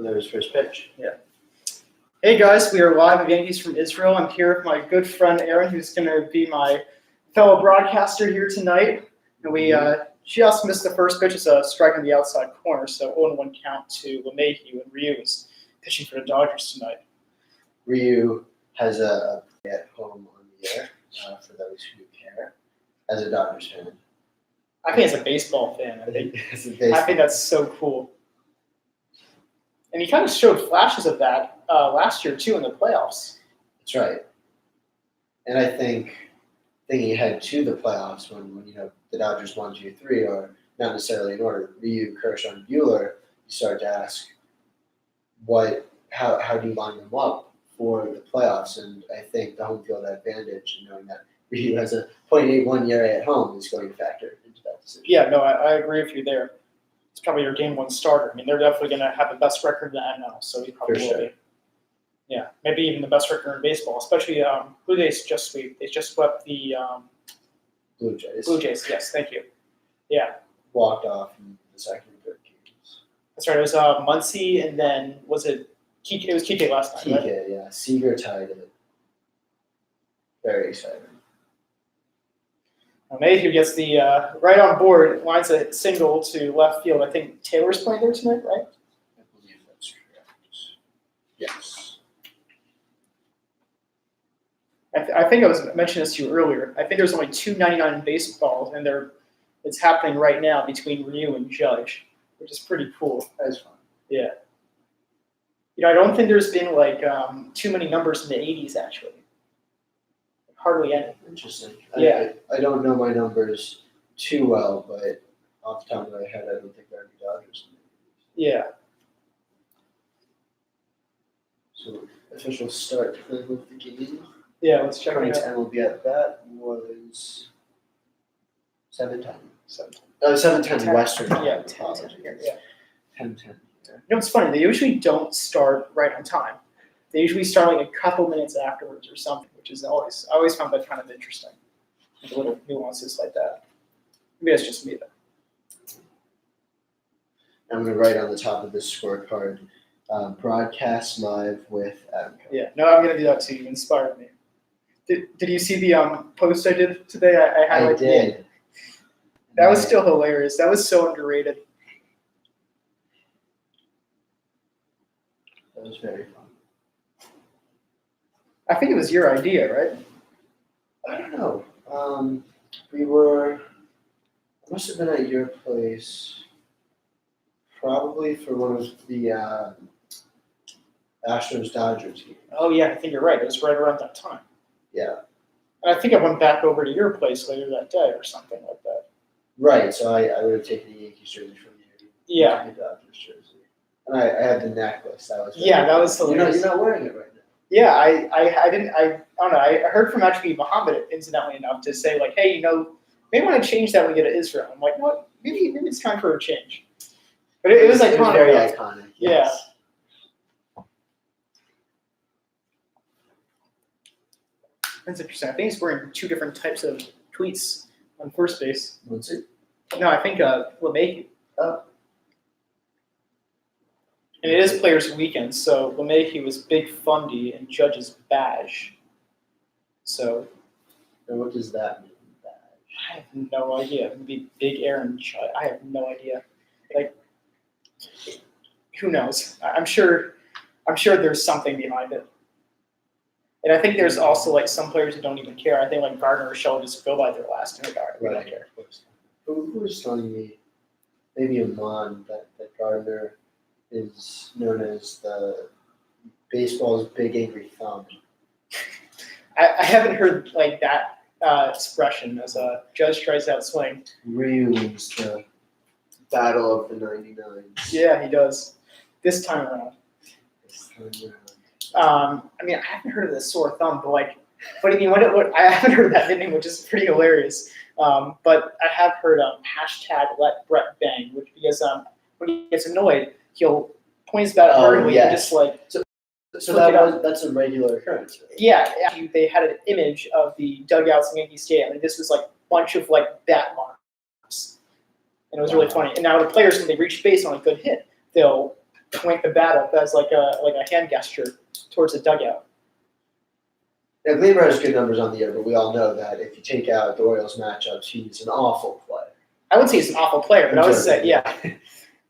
when there was first pitch. Yeah. Hey guys, we are live at Yankees from Israel. I'm here with my good friend Aaron, who's going to be my fellow broadcaster here tonight. And we just missed the first pitch as a strike on the outside corner, so 0-1 count to LeMahieu, and Ryu is pitching for the Dodgers tonight. Ryu has a play at home on the air, for those who care, as a Dodgers fan. I think as a baseball fan, I think that's so cool. And he kind of showed flashes of that last year too in the playoffs. That's right. And I think thinking ahead to the playoffs when the Dodgers 1, 2, 3 are not necessarily in order. Ryu, Kershaw, and Buehler, you start to ask how do you line them up for the playoffs? And I think the home field advantage and knowing that Ryu has a .81 ERA at home is going to factor into that decision. Yeah, no, I agree with you there. It's probably your game one starter. I mean, they're definitely going to have the best record in the NL, so he probably will be. Yeah, maybe even the best record in baseball, especially who they just sweep. They just swept the Blue Jays. Blue Jays, yes, thank you. Yeah. Walked off in the second and third games. That's right. It was Muncy, and then was it Kike? It was Kike last night, right? Kike, yeah. Seager tied it. Very exciting. Mayhew gets the right on board, lines a single to left field. I think Taylor's playing there tonight, right? I believe that's correct. Yes. I think I was mentioning this to you earlier. I think there's only 299 in baseball, and it's happening right now between Ryu and Judge, which is pretty cool. That is fun. Yeah. I don't think there's been too many numbers in the 80s actually. Hardly any. Interesting. Yeah. I don't know my numbers too well, but off the top of my head, I don't think there are any Dodgers. Yeah. So official start of the game. Yeah, let's check it out. 2010 will be at bat was 7:10. 7:10. 7:10 Western. Yeah, 10:10 here. Yeah. 10:10. It's funny. They usually don't start right on time. They usually start a couple minutes afterwards or something, which is I always found that kind of interesting. The little nuances like that. Maybe that's just me though. I'm going to write on the top of this scorecard, broadcast live with Adam. Yeah, no, I'm going to do that too. You inspired me. Did you see the post I did today? I did. That was still hilarious. That was so underrated. That was very fun. I think it was your idea, right? I don't know. It must have been at your place, probably for one of the Astros-Dodgers games. Oh, yeah, I think you're right. It was right around that time. Yeah. And I think I went back over to your place later that day or something like that. Right, so I would have taken the Yankees jersey from you. Yeah. The Dodgers jersey. And I had the necklace. That was that was hilarious. You're not wearing it right now. Yeah, I don't know. I heard from actually Muhammad, incidentally enough, to say hey, maybe want to change that when we get to Israel. I'm like, what? Maybe it's time for a change. But it was iconic. It was very iconic. Yes. Yeah. That's interesting. I think he's wearing two different types of tweets on first base. What's it? No, I think LeMahieu. And it is Players Weekend, so LeMahieu was Big Fundy and Judge's badge. So. And what does that mean, badge? I have no idea. Maybe Big Aaron Judge. I have no idea. Who knows? I'm sure there's something behind it. And I think there's also some players who don't even care. I think Gardner or Shaw just go by their last name. We don't care. Who was telling me, maybe Amon, that Gardner is known as the baseball's big angry thumb. I haven't heard that expression as a Judge tries to outswing. Ryu wins the battle of the 99s. Yeah, he does. This time around. I haven't heard of the sore thumb, but I haven't heard that nickname, which is pretty hilarious. But I have heard hashtag let Brett bang, which because when he gets annoyed, he'll point his bat vertically and just So that's a regular occurrence. Right? Yeah, they had an image of the dugouts in Yankee Stadium, and this was a bunch of bat marks, and it was really funny. And now the players, when they reach base on a good hit, they'll point the bat up as like a hand gesture towards the dugout. Now, Gleyber has good numbers on the year, but we all know that if you take out the Orioles matchups, he's an awful player. I wouldn't say he's an awful player, but I would say, yeah.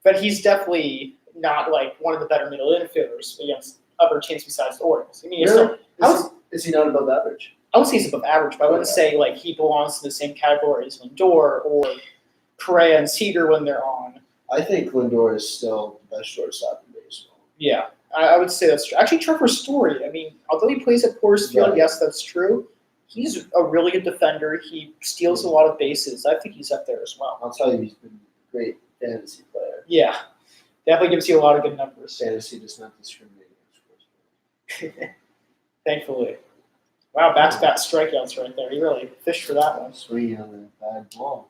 But he's definitely not like one of the better middle infielders against other teams besides the Orioles. I mean, Really? Is he not above average? I would say he's above average, but I wouldn't say like he belongs to the same category as Lindor or Correa and Seager when they're on. I think Lindor is still the best shortstop in baseball. Yeah, I would say that's true. Actually, Trevor Story, I mean, although he plays at Coors Field, Right. yes, that's true. He's a really good defender. He steals a lot of bases. I think he's up there as well. I'll tell you, he's been a great fantasy player. Yeah, definitely gives you a lot of good numbers. Fantasy does not discriminate against Coors. Thankfully. Wow, back-to-back strikeouts right there. He really fished for that one. Swinging on a bad ball.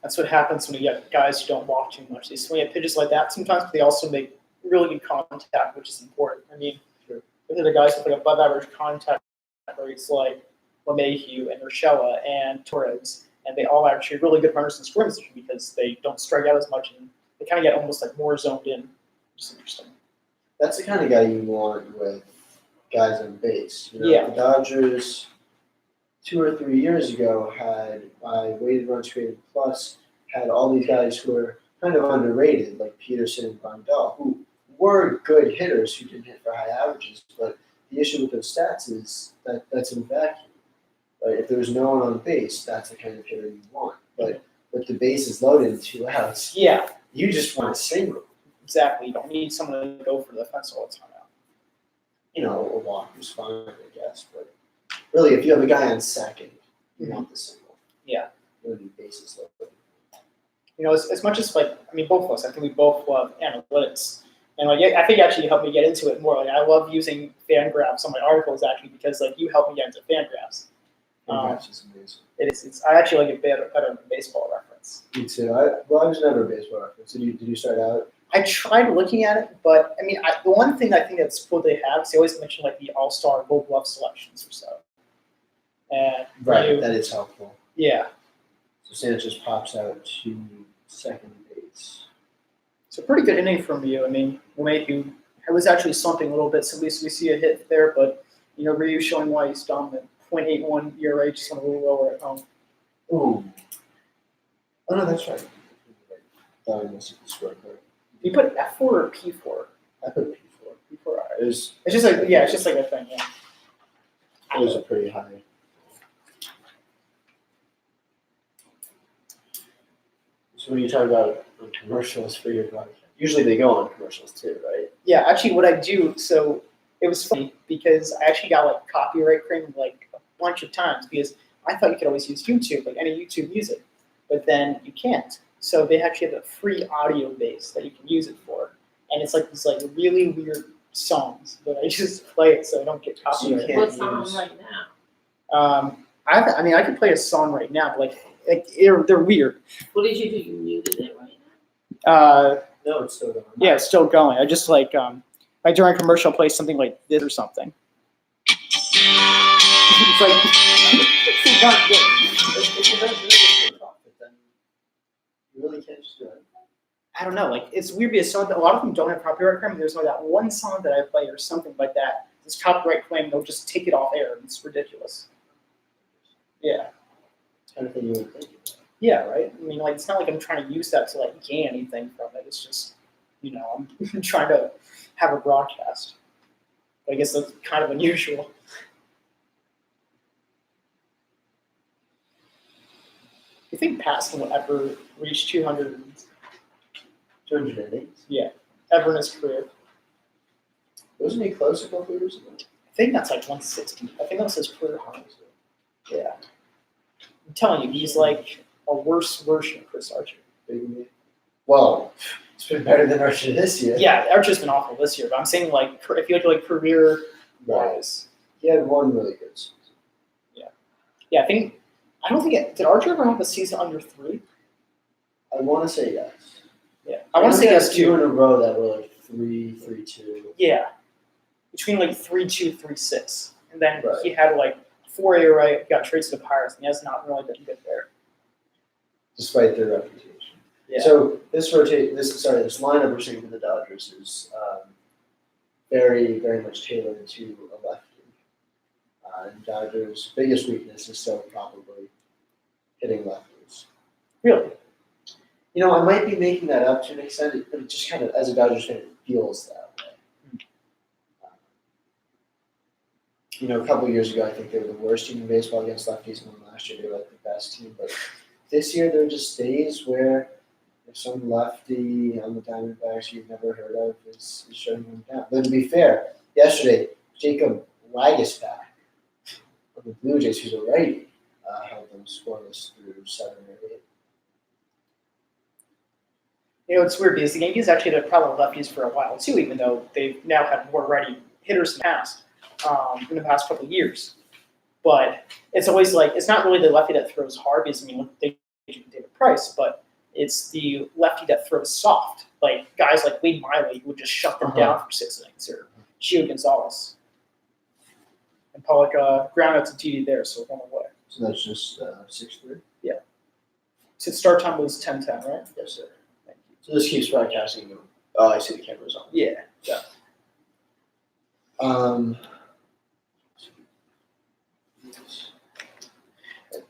That's what happens when you get guys who don't walk too much. They swing at pitches like that sometimes, but they also make really good contact, which is important. I mean, Sure. Look at the guys with like above average contact rates like LeMahieu and Urshela and Torres, and they all actually really good runners in scrimmage because they don't strike out as much and they kind of get almost like more zoned in, which is interesting. That's the kind of guy you want with guys on base. You know, Yeah. The Dodgers 2 or 3 years ago had weighted runs created plus had all these guys who were kind of underrated, like Peterson and Grandal, who were good hitters who didn't hit for high averages. But the issue with those stats is that that's in a vacuum. Right? If there's no one on base, that's the kind of hitter you want. But with the bases loaded in 2 outs, Yeah, you just want a single. exactly. You don't need someone to go for the fence all the time. You know, a walk is fine, I guess. But really, if you have a guy on second, you want the single. Yeah. You don't need bases loaded. You know, as much as like, I mean, both of us, I think we both love analytics. And like, I think actually you helped me get into it more. Like, I love using fan graphs on my articles actually because like you helped me get into fan graphs. That's just amazing. It's I actually like it better than baseball reference. Me too. I was never a baseball reference. Did you start out? I tried looking at it, but I mean, the one thing I think that's cool they have is they always mention like the All-Star Gold Glove selections or so. And Right, that is helpful. Yeah. So Sanchez pops out to second base. So pretty good inning from you. I mean, LeMahieu was actually slumping a little bit, so at least we see a hit there. But you know, Ryu showing why he's dominant. 0.81 ERA, just went a little lower at home. Ooh. Oh no, that's right. Thought I must have scored card. You put F4 or P4? I put P4. P4. It's just like it's just like a thing. Yeah. It was a pretty high. So when you talk about commercials for your podcast, usually they go on commercials too, right? Yeah, actually, what I do, so it was funny because I actually got like copyright claim like a bunch of times because I thought you could always use YouTube, like any YouTube music, but then you can't. So they actually have a free audio base that you can use it for, and it's like these like really weird songs that I just play it so I don't get copyrighted. can't What song use- right now? I mean, I could play a song right now, but like they're weird. What did you do? You muted it right now? No, it's still going. Yeah, it's still going. I just like during a commercial, play something like this or something. It's like If you're not doing it for profit, then you really can't just do it. I don't know, like it's weird because a lot of them don't have copyright claim. There's only that one song that I play or something like that. This copyright claim, they'll just take it off air. It's ridiculous. Yeah. Kind of thing you would think. Yeah, right? I mean, like, it's not like I'm trying to use that to, like, gain anything from it. It's just, you know, I'm trying to have a broadcast. But I guess that's kind of unusual. Do you think Paxton will ever reach 200 200 innings. ever in his career? Wasn't he close a couple years ago? I think that's like 160. I think that's his career high. Yeah. I'm telling you, he's like a worse version of Chris Archer. Well, it's been better than Archer this year. Yeah, Archer's been awful this year, but I'm saying like if you look at like career Right. wise. He had one really good season. Yeah, I don't think did Archer ever have a season under 3? I want to say yes. Yeah. I want to say yes two in too. a row that were like 3-3-2. Yeah. Between like 3.2, 3.6. And then Right. he had like 4 ERA, got traded to the Pirates, and he has not really been good there. Despite their reputation. Yeah. So this lineup we're seeing for the Dodgers is very, very much tailored to a lefty. And Dodgers' biggest weakness is still probably hitting lefties. Really? I might be making that up to an extent, but it just kind of, as a Dodgers fan, it feels that way. A couple of years ago, I think they were the worst team in baseball against lefties, and then last year they were like the best team. But this year, there are just days where if some lefty on the Diamondbacks you've never heard of is shutting them down. But to be fair, yesterday, Jacob Wagasback of the Blue Jays, who's a righty, held them scoreless through 7 or 8. It's weird because the Yankees actually had a problem with lefties for a while too, even though they've now had more righty hitters in the past couple of years. But it's always like, it's not really the lefty that throws hard because, they David Price, but it's the lefty that throws soft. Like guys like Wade Miley who would just shut them down for 6 innings, or Gio Gonzalez. And Pollock ground out to TD there, so 1 away. So that's just 6-3? Yeah. So start time was 10-10, right? Yes, sir. Thank you. So this keeps broadcasting. Oh, I see the camera's on. Yeah. Yeah.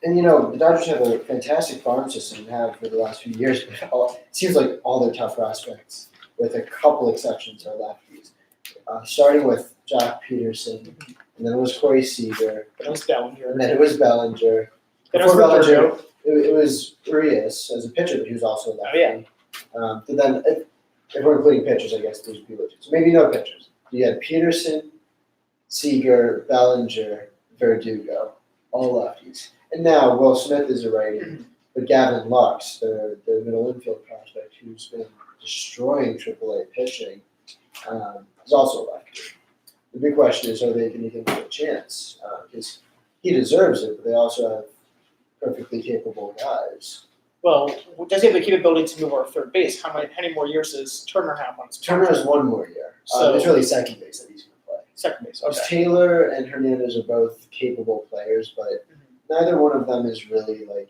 And the Dodgers have a fantastic farm system and have for the last few years, but it seems like all their tough prospects, with a couple exceptions, are lefties. Starting with Jock Peterson, and then it was Corey Seager, Then it was Bellinger. and then it was Bellinger. Then it was Before Bellinger, Verdugo. it was Urias as a pitcher, but he was also a lefty. Oh, yeah. But then, if we're including pitchers, I guess those would be legit. So maybe no pitchers. You had Peterson, Seager, Bellinger, Verdugo, all lefties. And now Will Smith is a righty, but Gavin Lux, their middle infield prospect, who's been destroying AAA pitching, is also a lefty. The big question is, are they going to give him a chance? Because he deserves it, but they also have perfectly capable guys. Well, does he have the capability to move over third base? How many more years does Turner have on his Turner has 1 more year. So- It's really second base that he's going to play. second base? Because Okay. Taylor and Hernandez are both capable players, but neither one of them is really like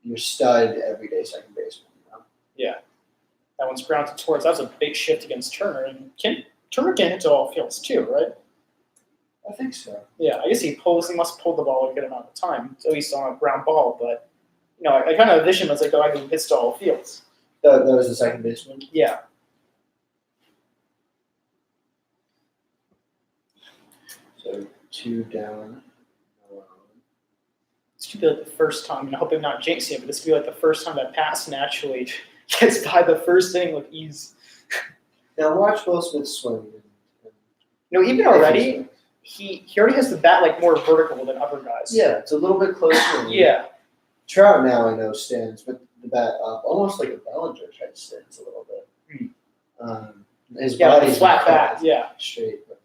your stud everyday second baseman. That one's grounded towards. That's a big shift against Turner, and Turner can hit to all fields too, right? I think so. Yeah, I guess he must pull the ball a good amount of time, at least on a ground ball. But I kind of envision him as a guy who hits to all fields. That was the second baseman. Yeah. So 2 down. This could be like the first time, and I hope I'm not jinxing it, but this could be like the first time that Paxton actually gets by the first inning with ease. Now watch Will Smith swing. Even already, he already has the bat like more vertical than other guys. Yeah, it's a little bit closer. Yeah. Trout now I know stands with the bat up, almost like a Bellinger type stance a little bit. His Yeah, like a body's flat not bat. Yeah. straight. But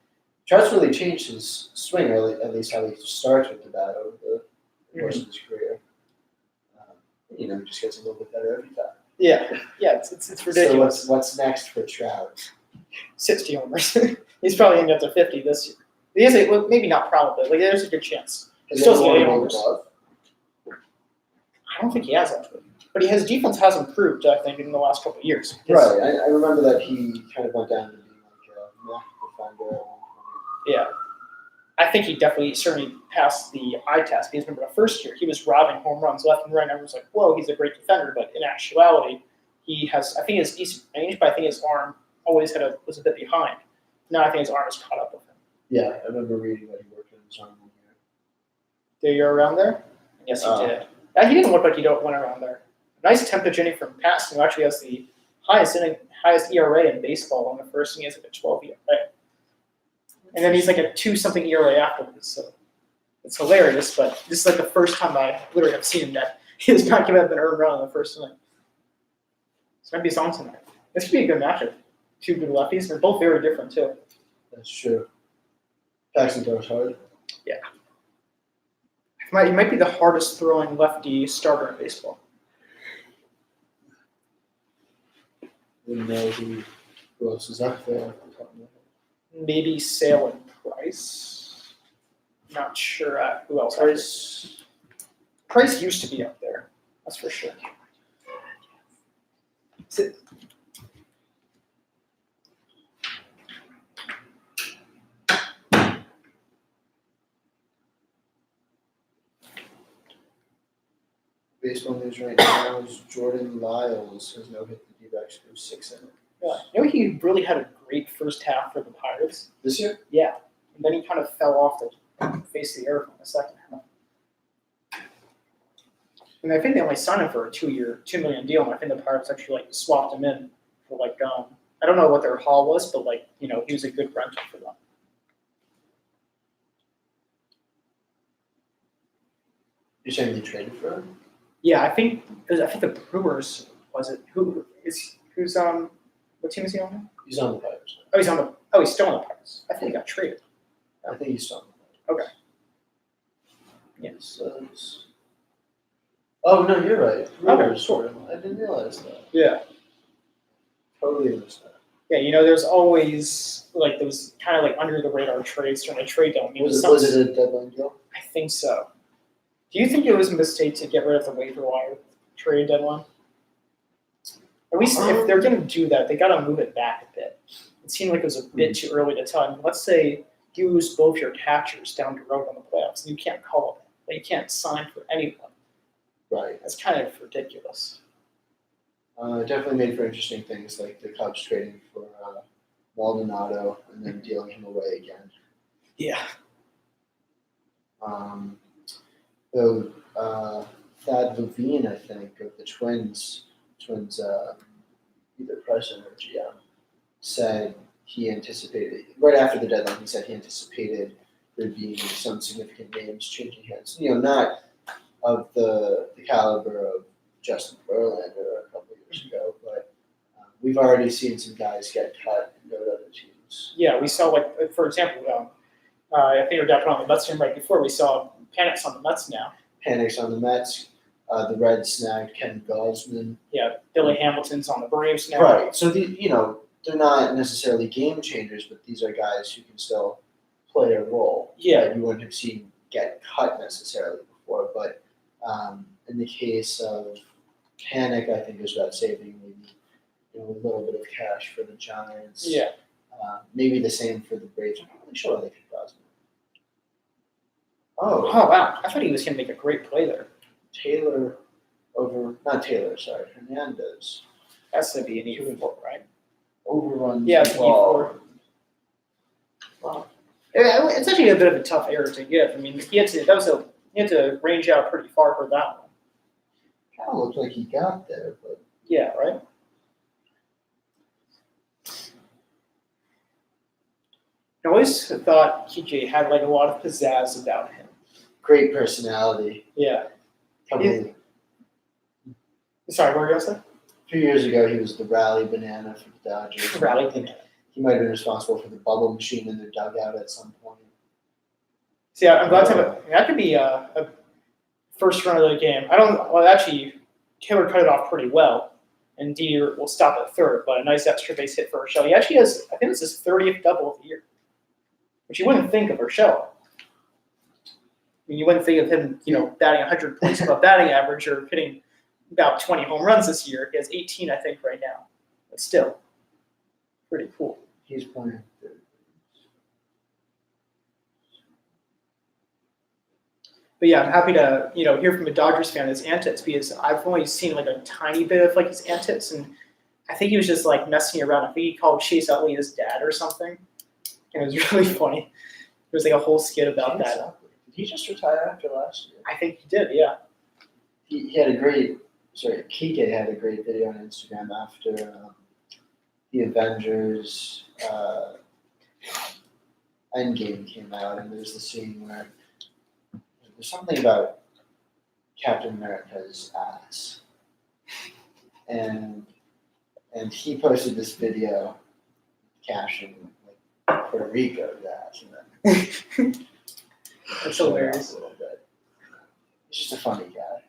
Trout's really changed his swing, or at least how he starts with the bat over the course of his career. He just gets a little bit better every time. Yeah. It's ridiculous. So what's next for Trout? 60 homers. He's probably going to get to 50 this year. He has well, maybe not probably. Like there's a good chance. Has Still anyone getting won homers. the glove? I don't think he has actually, but his defense has improved. I think in the last couple of years. Right. I remember that he kind of went down to being like a Mac defender at one point. Yeah. I think he certainly passed the eye test because remember the first year he was robbing home runs left and right. And everyone's like, "Whoa, he's a great defender," but in actuality, he has. I think he has decent range, but I think his arm always was a bit behind. Now I think his arm has caught up with him. Yeah, I remember reading that he worked on his arm 1 year. Did you around there? Yes, he did. He didn't look like he went around there. Nice tempage inning from Paxton, who actually has the highest ERA in baseball on the first inning. He has like a 12 ERA. And then he's like a 2-something ERA afterwards. So it's hilarious, but this is like the first time I literally have seen him that he has not given up an earned run on the first inning. So maybe he's on tonight. This could be a good matchup. 2 good lefties. They're both very different too. That's true. Paxton throws hard. Yeah. He might be the hardest throwing lefty starter in baseball. Wouldn't know who else is up there. Off the top of my head. Maybe Sale and Price. Not sure who else. Price used to be up there. That's for sure. Baseball news right now is Jordan Lyles has now hit the D-backs for 6 innings. Yeah. You know, he really had a great first half for the Pirates. This year? Yeah. And then he kind of fell off the face of the earth in the second half. And I think they only signed him for a $2 million deal, and I think the Pirates actually swapped him in for I don't know what their haul was, but he was a good rental for them. You're saying they traded for him? Yeah, I think the Brewers was it. Who's what team is he on now? He's on the Pirates. He's still on the Pirates. I think he got traded. I think he's still on the Pirates. Okay. Yeah. Oh no, you're right. Brewers. Sure. I didn't realize that. Yeah. Totally missed that. Yeah, there's always those kind of under the radar trades during the trade deadline. Was it a deadline deal? I think so. Do you think it was a mistake to get rid of the waiver wire trade deadline? At least if they're going to do that, they got to move it back a bit. It seemed like it was a bit too early to tell. Let's say you lose both your catchers down the road on the playoffs, and you can't call them. But you can't sign for anyone. Right. That's kind of ridiculous. Definitely made for interesting things like the Cubs trading for Maldonado and then dealing him away again. Yeah. Though Thad Levine, I think, of the Twins, either president or GM, said he anticipated, right after the deadline, he said he anticipated there being some significant names changing hands. Not of the caliber of Justin Verlander a couple of years ago, but we've already seen some guys get cut and go to other teams. Yeah, we saw, for example, I think our dad put on the Mets team right before. We saw Panics on the Mets now. Panics on the Mets. The Reds snagged Ken Gosman. Yeah, Billy Hamilton's on the Braves now. Right. So they're not necessarily game changers, but these are guys who can still play a role. Yeah. That you wouldn't have seen get cut necessarily before. But in the case of Panic, I think it was about saving maybe a little bit of cash for the Giants. Yeah. Maybe the same for the Braves. I'm not really sure why they could Gosman. Oh wow! I thought he was going to make a great play there. Hernandez. That's going to be an even four, right? Overruns Yeah, the ball. Wow. It's actually a bit of a tough error to give. I mean, he had to range out pretty far for that one. Kind of looked like he got there, but yeah, right. I always thought KJ had a lot of pizzazz about him. great personality. Yeah. Probably Sorry, what were you going to say? 2 years ago, he was the rally banana for the Dodgers. Rally banana. He might have been responsible for the bubble machine in their dugout at some point. See, I'm glad to have that could be a first run of the game. Actually, Taylor cut it off pretty well, and Dieter will stop at third, but a nice extra base hit for Urshela. He actually has, I think it's his 30th double of the year, which you wouldn't think of Urshela. I mean, you wouldn't think of him, batting 100 points above batting average or hitting about 20 home runs this year. He has 18, I think, right now. But still, pretty cool. He's playing third. But yeah, I'm happy to hear from a Dodgers fan his antics, because I've only seen a tiny bit of his antics, and I think he was just messing around. I think he called Chase Utley his dad or something, and it was really funny. There was a whole skit about that. Did he just retire after last year? I think he did, yeah. He had a great. Kike had a great video on Instagram after the Avengers Endgame came out, and there's the scene where there's something about Captain America's ass, and he posted this video caption Puerto Rico's ass, and then That's hilarious. a little bit. He's just a funny guy.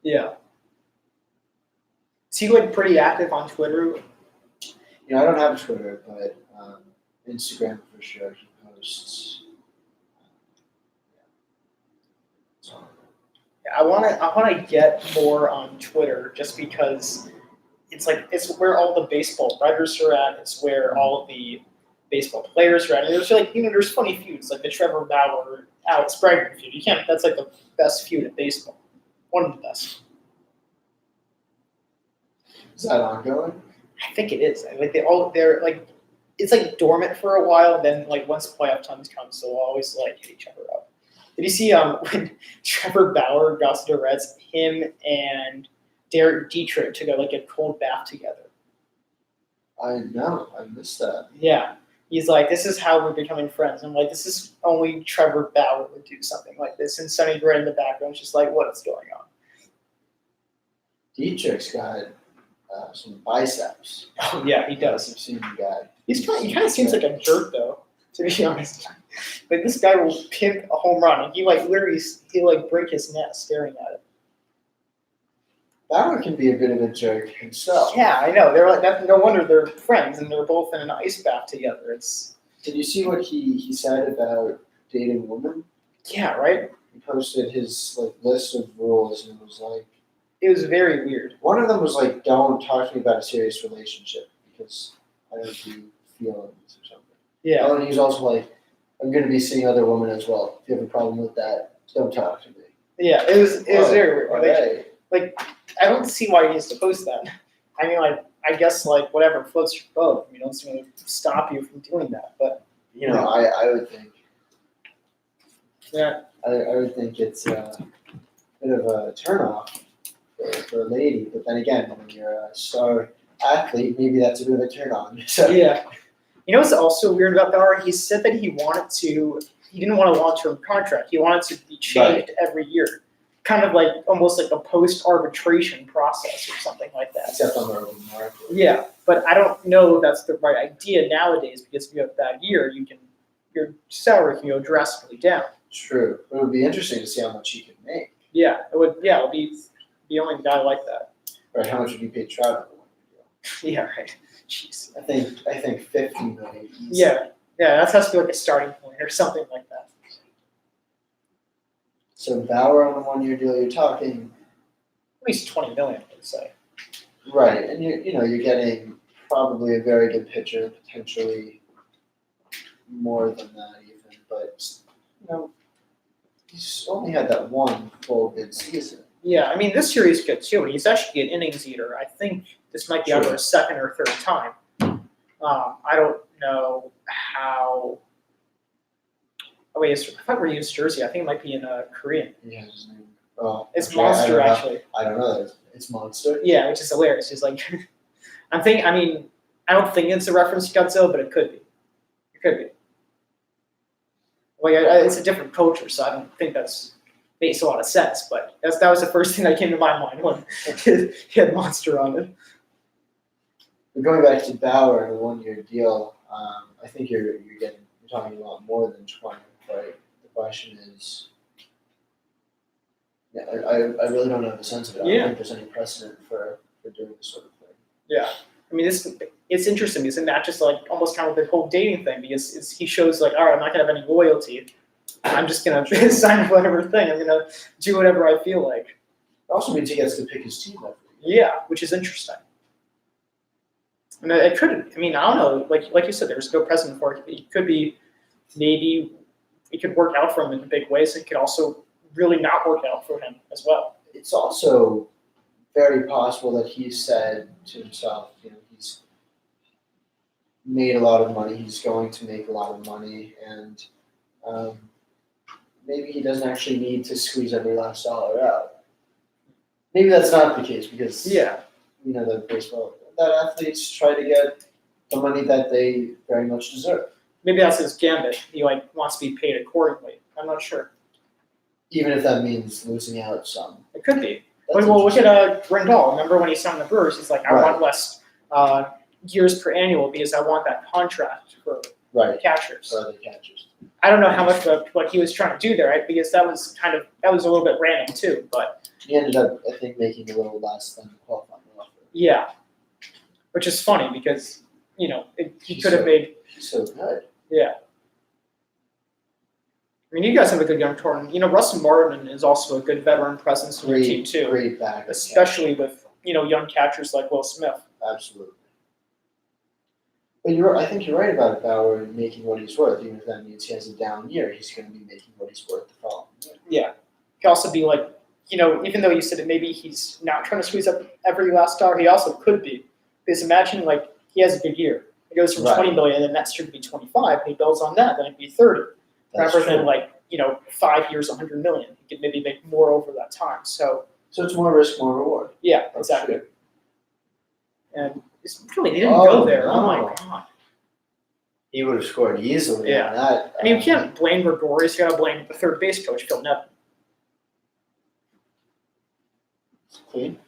Yeah. Is he pretty active on Twitter? I don't have Twitter, but Instagram for sure. He posts. Yeah, I want to get more on Twitter, just because it's where all the baseball writers are at. It's where all of the baseball players are at. And there's there's funny feuds like the Trevor Bauer Alex Bregman feud. You can't. That's like the best feud in baseball. One of the best. Is that ongoing? I think it is. Like they're like it's like dormant for a while, and then like once playoff times comes, they'll always like hit each other up. Did you see when Trevor Bauer got to the Reds, him and Derek Dietrich took a cold bath together? I know. I missed that. Yeah. He's like, this is how we're becoming friends. I'm like, this is only Trevor Bauer would do something like this. And Sonny Gray in the background is just like, what is going on? Dietrich's got some biceps. Oh yeah, he does. I've seen the guy. He kind of seems like a jerk though, to be honest. Like this guy will pimp a home run, and he literally break his neck staring at it. Bauer can be a bit of a jerk himself. Yeah, I know. They're like no wonder they're friends, and they're both in an ice bath together. Did you see what he said about dating women? Yeah, right. He posted his list of rules, and It was very weird. one of them was don't talk to me about a serious relationship because I don't do feelings or something. Yeah. Oh, and he's also like, I'm going to be seeing other women as well. If you have a problem with that, don't talk to me. Yeah, it was very weird. Okay. I don't see why he needs to post that. I mean, I guess whatever floats your boat. I mean, don't going to stop you from doing that. But I would think. Yeah. I would think it's a bit of a turnoff for a lady, but then again, when you're a star athlete, maybe that's a bit of a turn on. So Yeah. You know what's also weird about Bauer? He said that he didn't want a long-term contract. He wanted to be changed every year. Kind of almost like a post-arbitration process or something like that. except on the open market. Yeah, but I don't know if that's the right idea nowadays because if you have a bad year, your salary can go drastically down. True. It would be interesting to see how much he could make. Yeah, it would be the only guy like that. Right, how much would you pay Trout? Yeah, right. Jeez. I think 50 million. easy. Yeah, that has to be like a starting point or something like that. So Bauer on a 1-year deal, you're talking At least 20 million, I would say. right, and you're getting probably a very good pitcher, potentially more than that even, but he's only had that one full good season. Yeah, I mean this year he's good too, and he's actually an innings eater. I think this might be either a second or third time. I don't know how. Oh wait, I thought we used Jersey. I think it might be in Korean. Yeah, his name. Oh, It's actually, Monster actually. I don't know. It's Monster. Yeah, which is hilarious. He's like, I don't think it's a reference to Godzilla, but it could be. It could be. It's a different culture, so I don't think that's makes a lot of sense. But that was the first thing that came to my mind when he had Monster on it. But going back to Bauer and a 1-year deal, I think you're talking a lot more than 20. Right? The question is, I really don't have a sense of it. I don't think there's any precedent for doing this sort of thing. Yeah, I mean, it's interesting. Isn't that just almost kind of the whole dating thing? Because he shows all right, I'm not gonna have any loyalty. I'm just gonna sign up whatever thing. I'm gonna do whatever I feel like. It also means he gets to pick his team every Yeah, which is interesting. And it could. I mean, I don't know. Like you said, there's no precedent for it. It could be maybe it could work out for him in big ways. It could also really not work out for him as well. It's also very possible that he said to himself, he's made a lot of money, he's going to make a lot of money, and maybe he doesn't actually need to squeeze every last dollar out. Maybe that's not the case because the baseball that athletes try to get the money that they very much deserve. Maybe that's his gambit. He wants to be paid accordingly. I'm not sure. Even if that means losing out some. It could be. That's Well, look at Grandal. Remember when he signed the Brewers? He's like, I Right. want less years per annual because I want that contract for Right. catchers. For other catchers. I don't know how much of what he was trying to do there, right? Because that was a little bit random too. But He ended up, I think, making a little less than the qualifying offer. yeah, which is funny because he He's could have made He's so good. yeah. I mean, you guys have a good young torn. Russell Martin is also a good veteran presence in your team too, Great back. especially with young catchers like Will Smith. Absolutely. But I think you're right about Bauer making what he's worth. Even if that means he has a down year, he's going to be making what he's worth the following year. Yeah. He could also be like, even though you said that maybe he's not trying to squeeze up every last dollar, he also could be. Because imagine like he has a good year. It goes from 20 million and then next year to be 25, and he builds on that, then it'd be 30. That's rather true. than like, 5 years, 100 million. He could maybe make more over that time. So it's more risk, more reward. yeah, That's exactly. true. And it's really, they didn't go there. No. Oh my god. He would have scored easily Yeah. on that. I mean, you can't blame Gregorius. You got to blame the third base coach, Phil Nevin. Clean.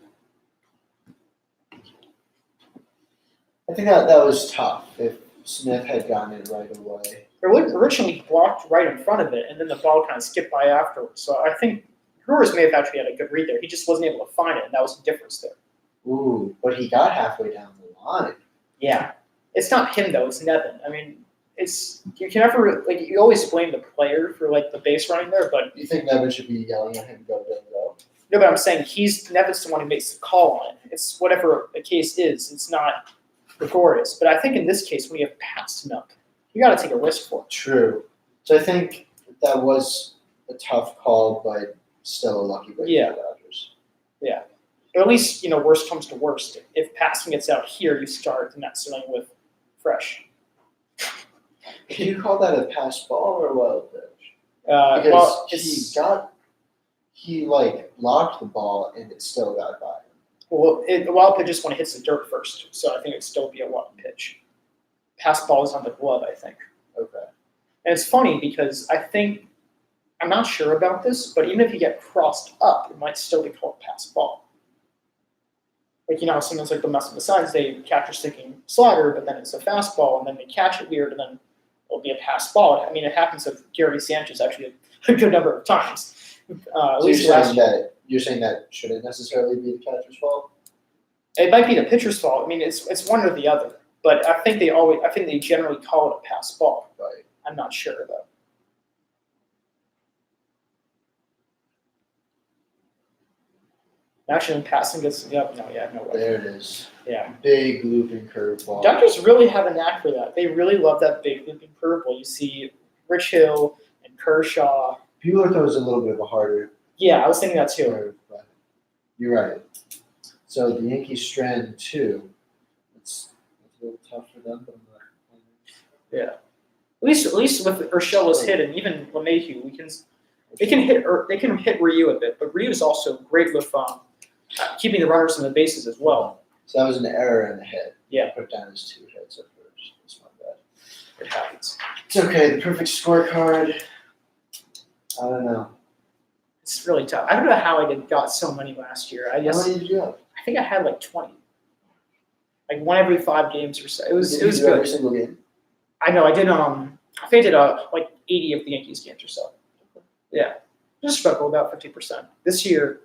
I think that was tough if Smith had gotten it right away. It originally blocked right in front of it, and then the ball kind of skipped by afterwards. So I think Gregorius may have actually had a good read there. He just wasn't able to find it, and that was the difference there. Ooh, but he got halfway down the line. Yeah. It's not him, though. It's Nevin. I mean, you can never, you always blame the player for, the base running there, but You think Nevin should be yelling at him, go, go, go? no, but I'm saying Nevin's the one who makes the call on it. It's whatever the case is. It's not Gregorius. But I think in this case, when you have passed him up, you got to take a risk for it. True. So I think that was a tough call, but still a lucky break Yeah. for the Dodgers. Yeah. But at least, worst comes to worst. If passing gets out here, you start the next inning with fresh. Can you call that a pass ball or a wild pitch? Well, Because he blocked the ball and it still got by him. Well, the wild pitch is when it hits the dirt first, so I think it'd still be a wild pitch. Pass ball is on the glove, I think. Okay. And it's funny because I'm not sure about this, but even if you get crossed up, it might still be called pass ball. Sometimes the mess of the signs, catcher's thinking slider, but then it's a fastball, and then they catch it weird, and then it'll be a pass ball. I mean, it happens with Gary Sanchez actually a good number of times. At So least last year. you're saying that shouldn't necessarily be the catcher's fault? It might be the pitcher's fault. I mean, it's one or the other. But I think they generally call it a pass ball. Right. I'm not sure though. Actually, in passing gets no way. There it is. Yeah. Big looping curveball. Dodgers really have a knack for that. They really love that big looping curveball. You see Rich Hill and Kershaw. Bueller throws a little bit of a harder Yeah, I was thinking that too. curve, but you're right. So the Yankees strand 2. It's a little tough for them, but Yeah. At least with Urshela's hit and even LeMahieu, they can hit Ryu a bit, but Ryu is also great with keeping the runners on the bases as well. So that was an error in the hit. Yeah. Put down his 2 hits at first. That's not bad. It happens. It's okay. The perfect scorecard. I don't know. It's really tough. I don't know how I got so many last year. How many did you have? I think I had 20. One every 5 games or so. It was Did you do good. every single game? I know. I did. I think I did 80 of the Yankees games or so. Yeah, just about 50%. This year,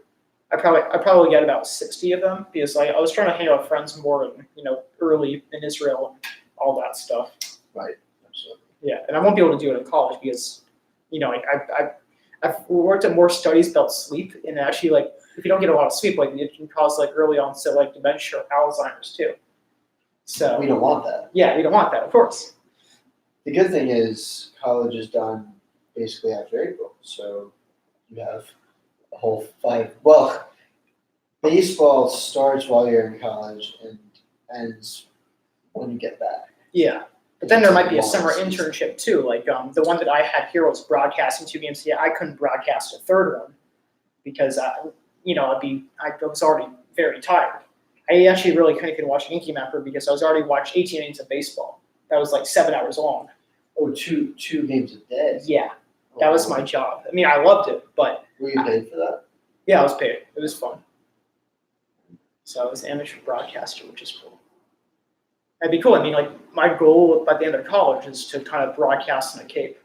I probably got about 60 of them because I was trying to hang out with friends more and early in Israel, and all that stuff. Right. Absolutely. Yeah, and I won't be able to do it in college because I've worked at more studies about sleep, and actually if you don't get a lot of sleep, it can cause early onset dementia or Alzheimer's too. So We don't want that. yeah, we don't want that, of course. The good thing is college is done basically after April, so you have a whole 5. Well, baseball starts while you're in college and ends when you get back. Yeah, but then there might be a summer internship too. The one that I had here was broadcasting 2 games. Yeah, I couldn't broadcast a third one because I was already very tired. I actually really couldn't even watch Yankee Mapper because I was already watched 18 innings of baseball. That was 7 hours long. Oh, two games a day. Yeah, that was my job. I mean, I loved it, but Were you paid for that? yeah, I was paid. It was fun. So I was an amateur broadcaster, which is cool. It'd be cool. I mean, my goal by the end of college is to kind of broadcast in the Cape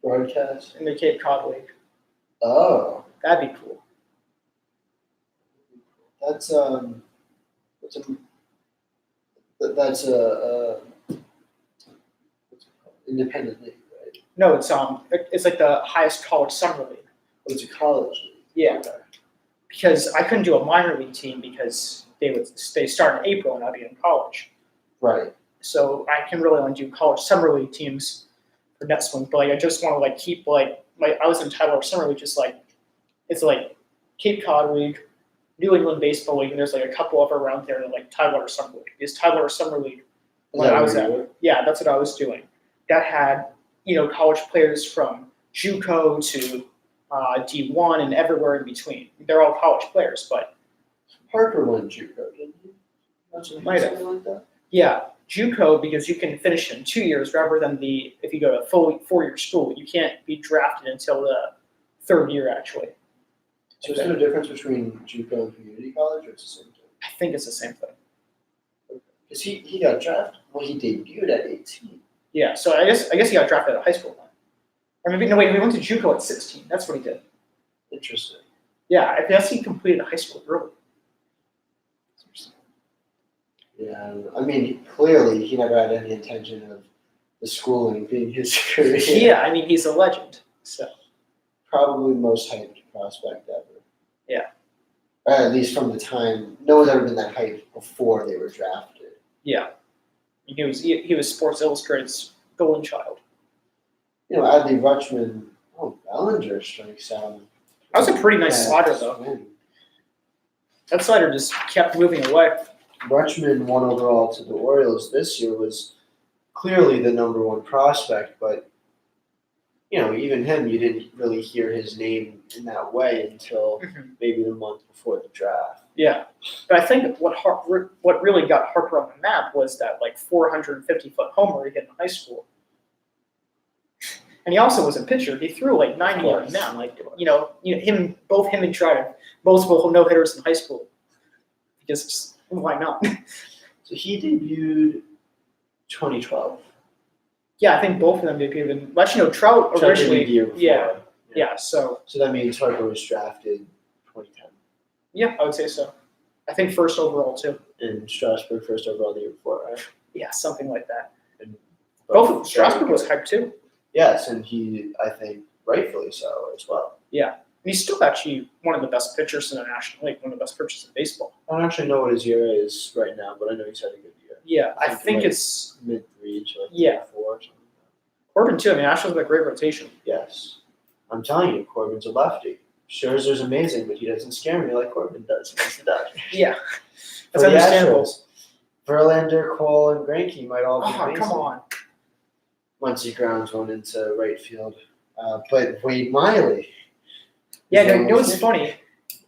Broadcast? Cod League. Oh, That'd be cool. that's independent league, right? No, it's the highest college summer league. Oh, it's a college league. Yeah. Okay. because I couldn't do a minor league team because they start in April and I'll be in college. Right. So I can really only do college summer league teams for net swing. But like I just want to like keep like I was in Tyler Summer League, just like it's like Cape Cod League, New England Baseball League, and there's like a couple of around there that like Tyler Summer League. Is Tyler Summer League when I was at? Yeah, that's what I was doing. That had college players from JUCO to D1 and everywhere in between. They're all college players, but Parker went JUCO, didn't he? Might have. Something like that. Yeah, JUCO, because you can finish in 2 years rather than if you go to a full 4-year school, you can't be drafted until the third year actually. So is there a difference between JUCO and community college, or it's the same thing? I think it's the same thing. Because he got drafted. Well, he debuted at 18. Yeah, so I guess he got drafted out of high school then. Or maybe no wait, he went to JUCO at 16. That's what he did. Interesting. Yeah, I guess he completed high school early. Yeah, I mean, clearly he never had any intention of the schooling being his career. Yeah, I mean he's a legend. So Probably most hyped prospect ever. Yeah. Or at least from the time, no one's ever been that hyped before they were drafted. yeah, he was Sports Illustrated's golden child. Adley Rutschman, Bellinger strikes out. That was a pretty nice slider though. Swing. That slider just kept moving away. Rutschman, 1 overall to the Orioles this year, was clearly the number 1 prospect, but even him, you didn't really hear his name in that way until maybe the month before the draft. Yeah, but I think what really got Harper on the map was that like 450-foot homer he hit in high school, and he also was a pitcher. He threw like 90 yards down. Like both him and Trout, multiple no hitters in high school. Because why not? So he debuted 2012. Yeah, I think both of them debuted. And let you know, Trout originally. The year before. Yeah. So that means Harper was drafted 2010. Yeah, I would say so. I think first overall too. And Strasburg first overall the year before, right? Yeah, something like that. And Both Strasburg was hyped too. Yes, and he, I think, rightfully so as well. Yeah. And he's still actually one of the best pitchers in the National League, one of the best pitchers in baseball. I don't actually know what his ERA is right now, but I know he's had a good year. Yeah, I think it's mid-3 to like 4 or something. Corbin too. I mean, Astros have a great rotation. Yes. I'm telling you, Corbin's a lefty. Scherzer's amazing, but he doesn't scare me like Corbin does against the Dodgers. Yeah, that's understandable. Verlander, Cole, and Greinke might all be amazing. Come on. Once he grounds one into right field. But Wade Miley. Yeah, it's funny?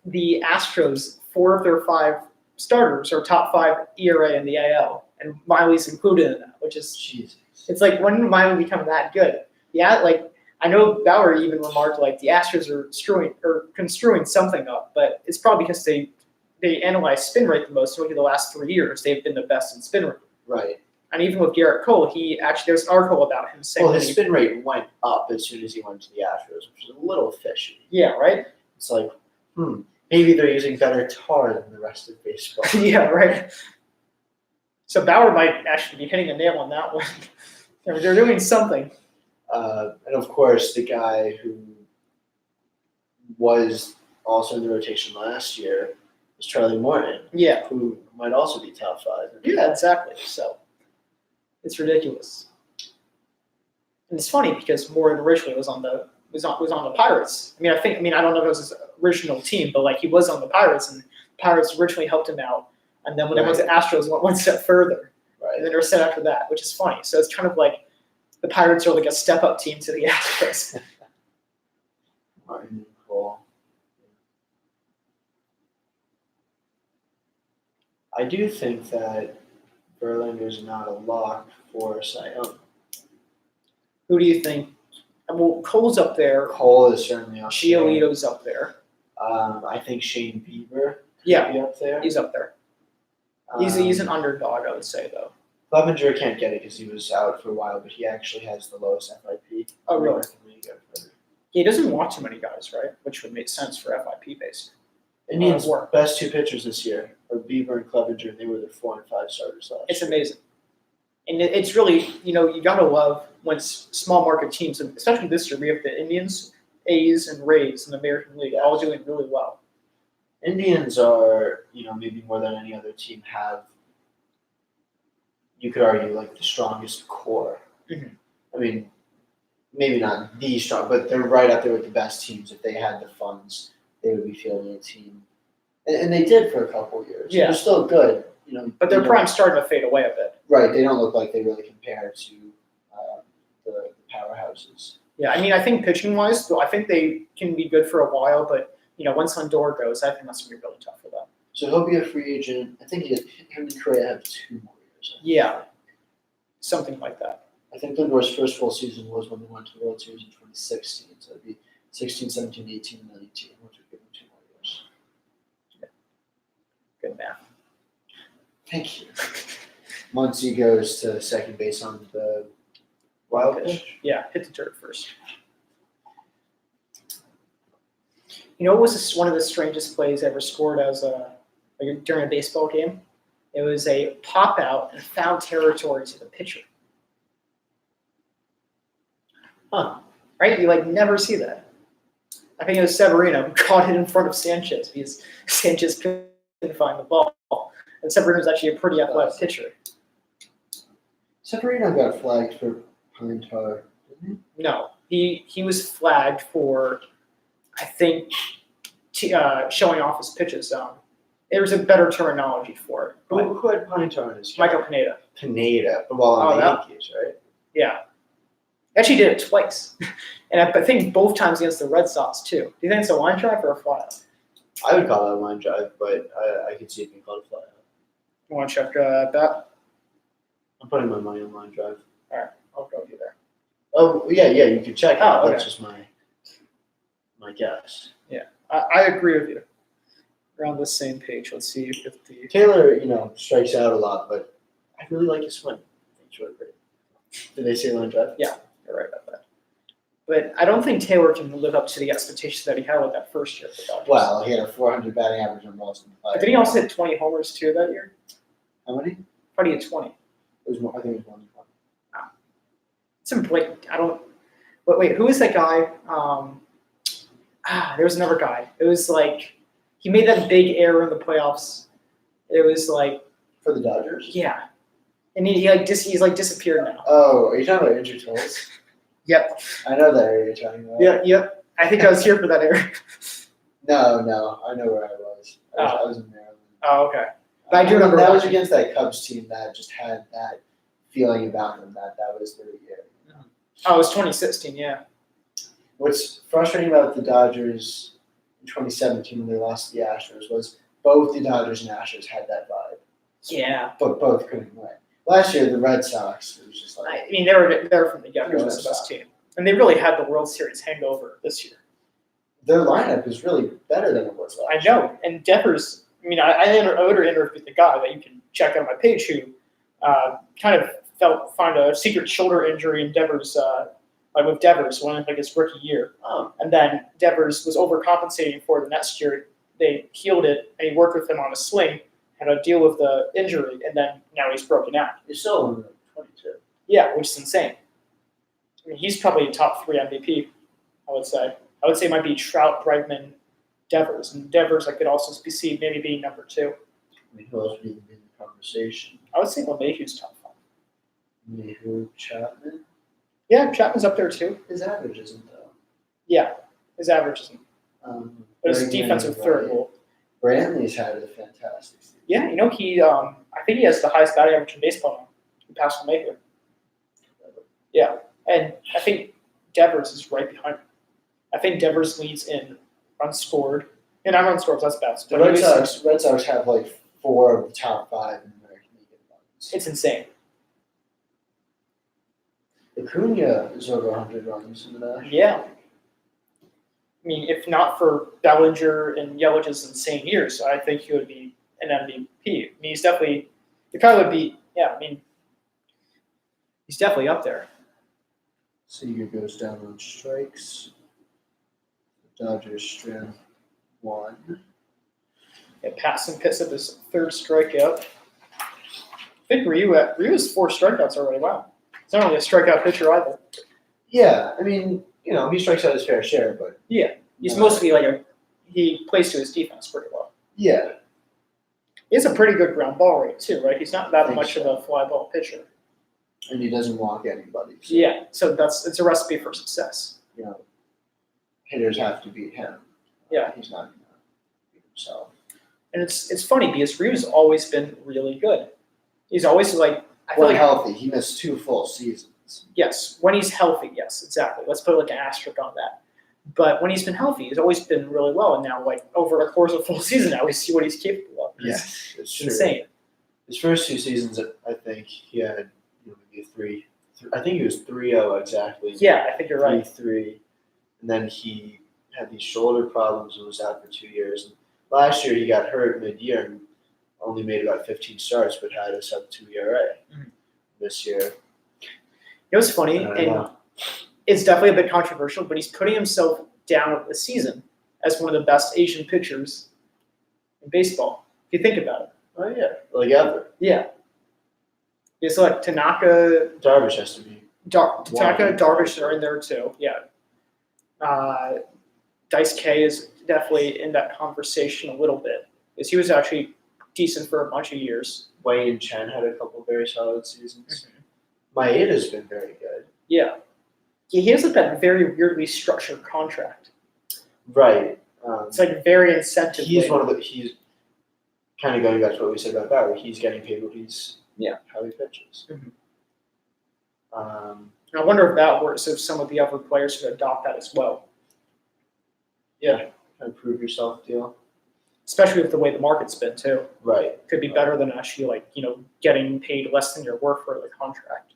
The Astros, 4 of their 5 starters are top 5 ERA in the AL, and Miley's included in that, which is Jesus. It's like, when did Miley become that good? Yeah, like I know Bauer even remarked like the Astros are construing something up, but it's probably because they analyze spin rate the most. So look at the last 3 years, they've been the best in spin rate. Right. And even with Garrett Cole, there's an article about him saying his spin rate went up as soon as he went to the Astros, which is a little fishy. Yeah, right? It's like, maybe they're using better tar than the rest of baseball. Yeah, right. So Bauer might actually be hitting a nail on that one. They're doing something. And of course, the guy who was also in the rotation last year was Charlie Morton. Yeah. Who might also be top 5. Yeah, exactly. So it's ridiculous. And it's funny because Morton originally was on the Pirates. I don't know if it was his original team, but like he was on the Pirates, and Pirates originally helped him out. And then when they went to Astros, went one step further. Right. And then they're set after that, which is funny. So it's kind of like the Pirates are like a step-up team to the Astros. Martin, Cole. I do think that Verlander's not a lock for Cy Young. Who do you think? Well, Cole's up there. Cole is certainly up there. Giolito's up there. I think Shane Bieber could be up there. He's up there. He's an underdog, I would say, though. Clevenger can't get it because he was out for a while, but he actually has the lowest FIP. Oh, really? He doesn't want too many guys, right? Which would make sense for FIP based. Indians' best 2 pitchers this year are Bieber and Clevenger, and they were their 4 and 5 starters last year. It's amazing. And it's really, you got to love when small market teams, and especially this year, we have the Indians, A's, and Rays in the American League all doing really well. Indians are, maybe more than any other team have, you could argue, like the strongest core. Mhm. I mean, maybe not the strong, but they're right up there with the best teams. If they had the funds, they would be fielding a team. And they did for a couple of years. Yeah. They're still good, But their prime's starting to fade away a bit. Right, they don't look like they really compare to the powerhouses. Yeah, I mean, I think pitching-wise, I think they can be good for a while, but, once Lindor goes, I think that's going to be really tough for them. So he'll be a free agent. I think him and Correa have 2 more years. Yeah, something like that. I think Lindor's first full season was when they went to the World Series in 2016. So it'd be 16, 17, 18, and then 18, which would give him 2 more years. Good math. Thank you. Muncy goes to second base on the wild pitch. Yeah, hit the dirt first. What was one of the strangest plays ever scored during a baseball game? It was a pop out and foul territory to the pitcher. Huh. Right? You never see that. I think it was Severino who caught it in front of Sanchez because Sanchez couldn't find the ball. And Severino was actually a pretty athletic pitcher. Severino got flagged for pine tar, didn't he? No, he was flagged for, I think, showing off his pitches. There was a better terminology for it. Who had pine tar in his game? Michael Pineda. Pineda, well, on the Yankees, right? Yeah. Actually did it twice. And I think both times against the Red Sox, too. Do you think it's a line drive or a flyout? I would call that a line drive, but I could see it being called a flyout. You want to check that? I'm putting my money on line drive. All right, I'll go with you there. Oh, yeah, you can check it. Oh, okay. That's just my guess. Yeah, I agree with you. We're on the same page. Let's see if the... Taylor, strikes out a lot, but I really like his swing. I think it's really great. Did they say line drive? Yeah, you're right about that. But I don't think Taylor can live up to the expectations that he had with that first year for the Dodgers. Well, he had a 400 batting average on balls in play. But did he also hit 20 homers, too, that year? How many? I thought he had 20. It was more. I think it was more than 20. Wait, who was that guy? There was another guy. It was he made that big error in the playoffs. It was For the Dodgers? yeah. And he's disappeared now. Oh, are you talking about injured toes? Yep. I know that area you're talking about. Yeah, yep. I think I was here for that error. No, I know where I was. I was in Maryland. Oh, okay. But I do remember that was watching. against that Cubs team that just had that feeling about them that was their year. Oh, it was 2016, yeah. What's frustrating about the Dodgers in 2017 when they lost to the Astros was both the Dodgers and Astros had that vibe, Yeah. but both couldn't win. Last year, the Red Sox, it was just I mean, they were from the get-go as the best team. And they really had the World Series hangover this year. their lineup is really better than it was last I know. And Devers, I ordered an interview with the guy that you can check out on my page who kind of found a secret shoulder injury in Devers, with Devers, one of his rookie year. Oh. And then Devers was overcompensating for the next year. They healed it, and he worked with him on a sling, had to deal with the injury, and then now he's broken out. He's still only 22. Yeah, which is insane. He's probably a top 3 MVP, I would say. I would say it might be Trout, Bregman, Devers. And Devers I could also see maybe being number 2. Who else would even be in the conversation? I would say LeMahieu's top 5. Mayhew, Chapman? Yeah, Chapman's up there too. His average isn't, though. Yeah, his average isn't. But his Bregman, defensive third will. Brantley's had a fantastic season. Yeah, he I think he has the highest batting average in baseball now. He passed LeMahieu. Yeah, and I think Devers is right behind him. I think Devers leads in runs scored. And not runs scored, that's best. The Red Sox have 4 of the top 5 in American League runs. It's insane. Acuna is over 100 runs in the National. Yeah. If not for Bellinger and Yelich's insane years, I think he would be an MVP. He's definitely, he probably would be, he's definitely up there. Seager goes down on strikes. The Dodgers strand 1. Yeah, Passon picks up his 3rd strikeout. I think Ryu has 4 strikeouts already. Wow. He's not really a strikeout pitcher either. Yeah, he strikes out his fair share, but Yeah, he's mostly he plays to his defense pretty well. Yeah, He has a pretty good ground ball rate too, right? He's not I that think much so. of a fly ball pitcher. and he doesn't walk anybody. So, Yeah, so it's a recipe for success. you know, hitters have to beat him. Yeah. He's not going to beat himself. And it's funny because Ryu's always been really good. He's always like I feel When like healthy, he missed 2 full seasons. yes, when he's healthy, yes, exactly. Let's put like an asterisk on that. But when he's been healthy, he's always been really well. And now, like over the course of a full season, now we see what he's capable of. Yes, it's It's true. insane. His first 2 seasons, I think he had maybe a 3. I think he was 3-0 exactly. Yeah, I think you're right. 3-3, and then he had these shoulder problems and was out for 2 years. And last year he got hurt mid-year and only made about 15 starts, but had a sub-2 ERA. Mhm. This year. It was funny, I don't and know. it's definitely a bit controversial, but he's putting himself down this season as one of the best Asian pitchers in baseball. If you think about it. Oh yeah, like ever. Yeah. It's like Tanaka, Darvish has to be. Tanaka, Darvish are in there too. Yeah. Dice K is definitely in that conversation a little bit because he was actually decent for a bunch of years. Wayne Chen had a couple very solid seasons. Maeda's been very good. Yeah. He has like that very weirdly structured contract. Right. It's like very incentive. He's kind of going back to what we said about Bauer. He's getting paid what he's how he pitches. Mhm. Um, And I wonder if that works if some of the other players could adopt that as well, yeah, kind of prove yourself deal. especially with the way the market's been too. Right. Could be better than actually getting paid less than your worth for the contract.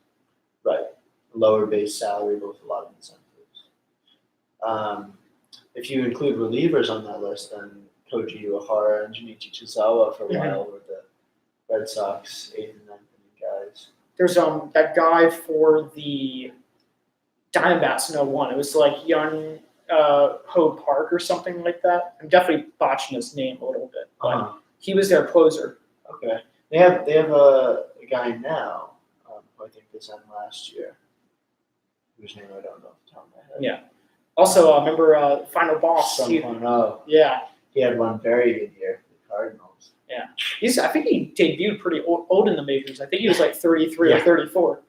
Right. Lower base salary, but with a lot of incentives. If you include relievers on that list, then Koji Uehara and Junichi Chizawa for a while were the Red Sox 8th and 9th inning guys. There's that guy for the Diamondbacks in 01. It was like Young Ho Park or something like that. I'm definitely botching his name a little bit, but he was their closer. Okay. They have a guy now, who I think they signed last year, whose name I don't know off the top of my head. Yeah. Also, remember Final Boss? Yeah. He had one very good year for the Cardinals. I think he debuted pretty old in the majors. I think he was like 33 or 34.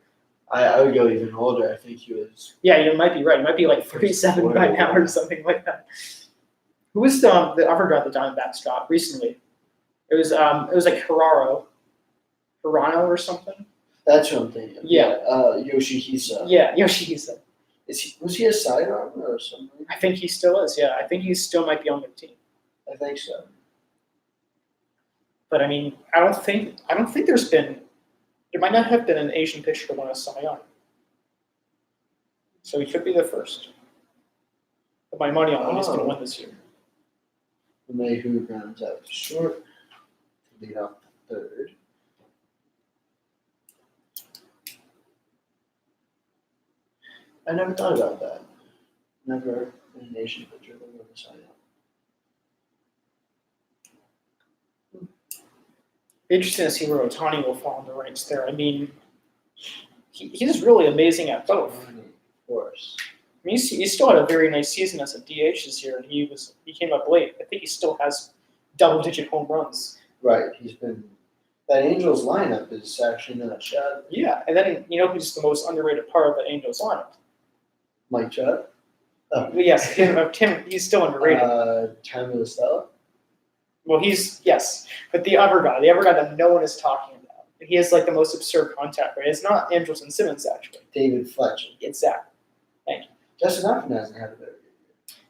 I would go even older. I think he was. Yeah, you might be right. He might be like 37 by now or something like that. Who was the other guy the Diamondbacks got recently? It was like Hirano or something. That's what I'm thinking. Yeah. Yoshihisa. Yeah, Yoshihisa. Was he a sidearm or something? I think he still is. Yeah, I think he still might be on the team. I think so. But I mean, I don't think there might not have been an Asian pitcher to win a Cy Young. So he could be the first. Put my money on him. He's going to win this year. Mayhew grounds out to short to lead off the third. I never thought about that. Never been an Asian pitcher that won the Cy Young. Interesting to see where Ohtani will fall in the ranks there. I mean, he's really amazing at both. Of course. I mean, he still had a very nice season as a DH this year, and he came up late. I think he still has double-digit home runs. Right. He's been. That Angels lineup is actually not shabby. Yeah, and then who's the most underrated part of the Angels lineup? Mike Trout. Yes, Tim. He's still underrated. Tommy LaStella. Well, yes, but the other guy that no one is talking about. He has like the most absurd contact rate. It's not Andrelton Simmons actually. David Fletcher. Exactly. Justin Upton hasn't had a very good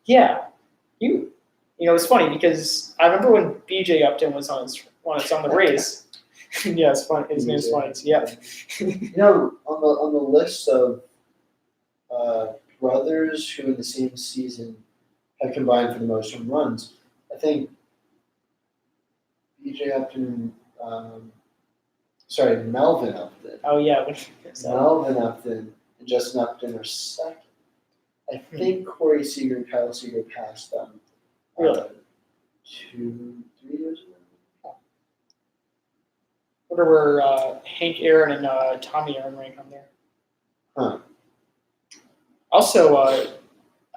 Yeah, it's funny because I remember when BJ Upton was on the Rays. Yeah, it's funny. His name's funny. Yeah. On the list of brothers who in the same season have combined for the most home runs, I think BJ Upton, Melvin Upton. Oh yeah. Melvin Upton and Justin Upton are second. I think Corey Seager and Kyle Seager passed them. Really? 2-3 years ago. I wonder where Hank Aaron and Tommy Aaron rank on there. Huh. Also,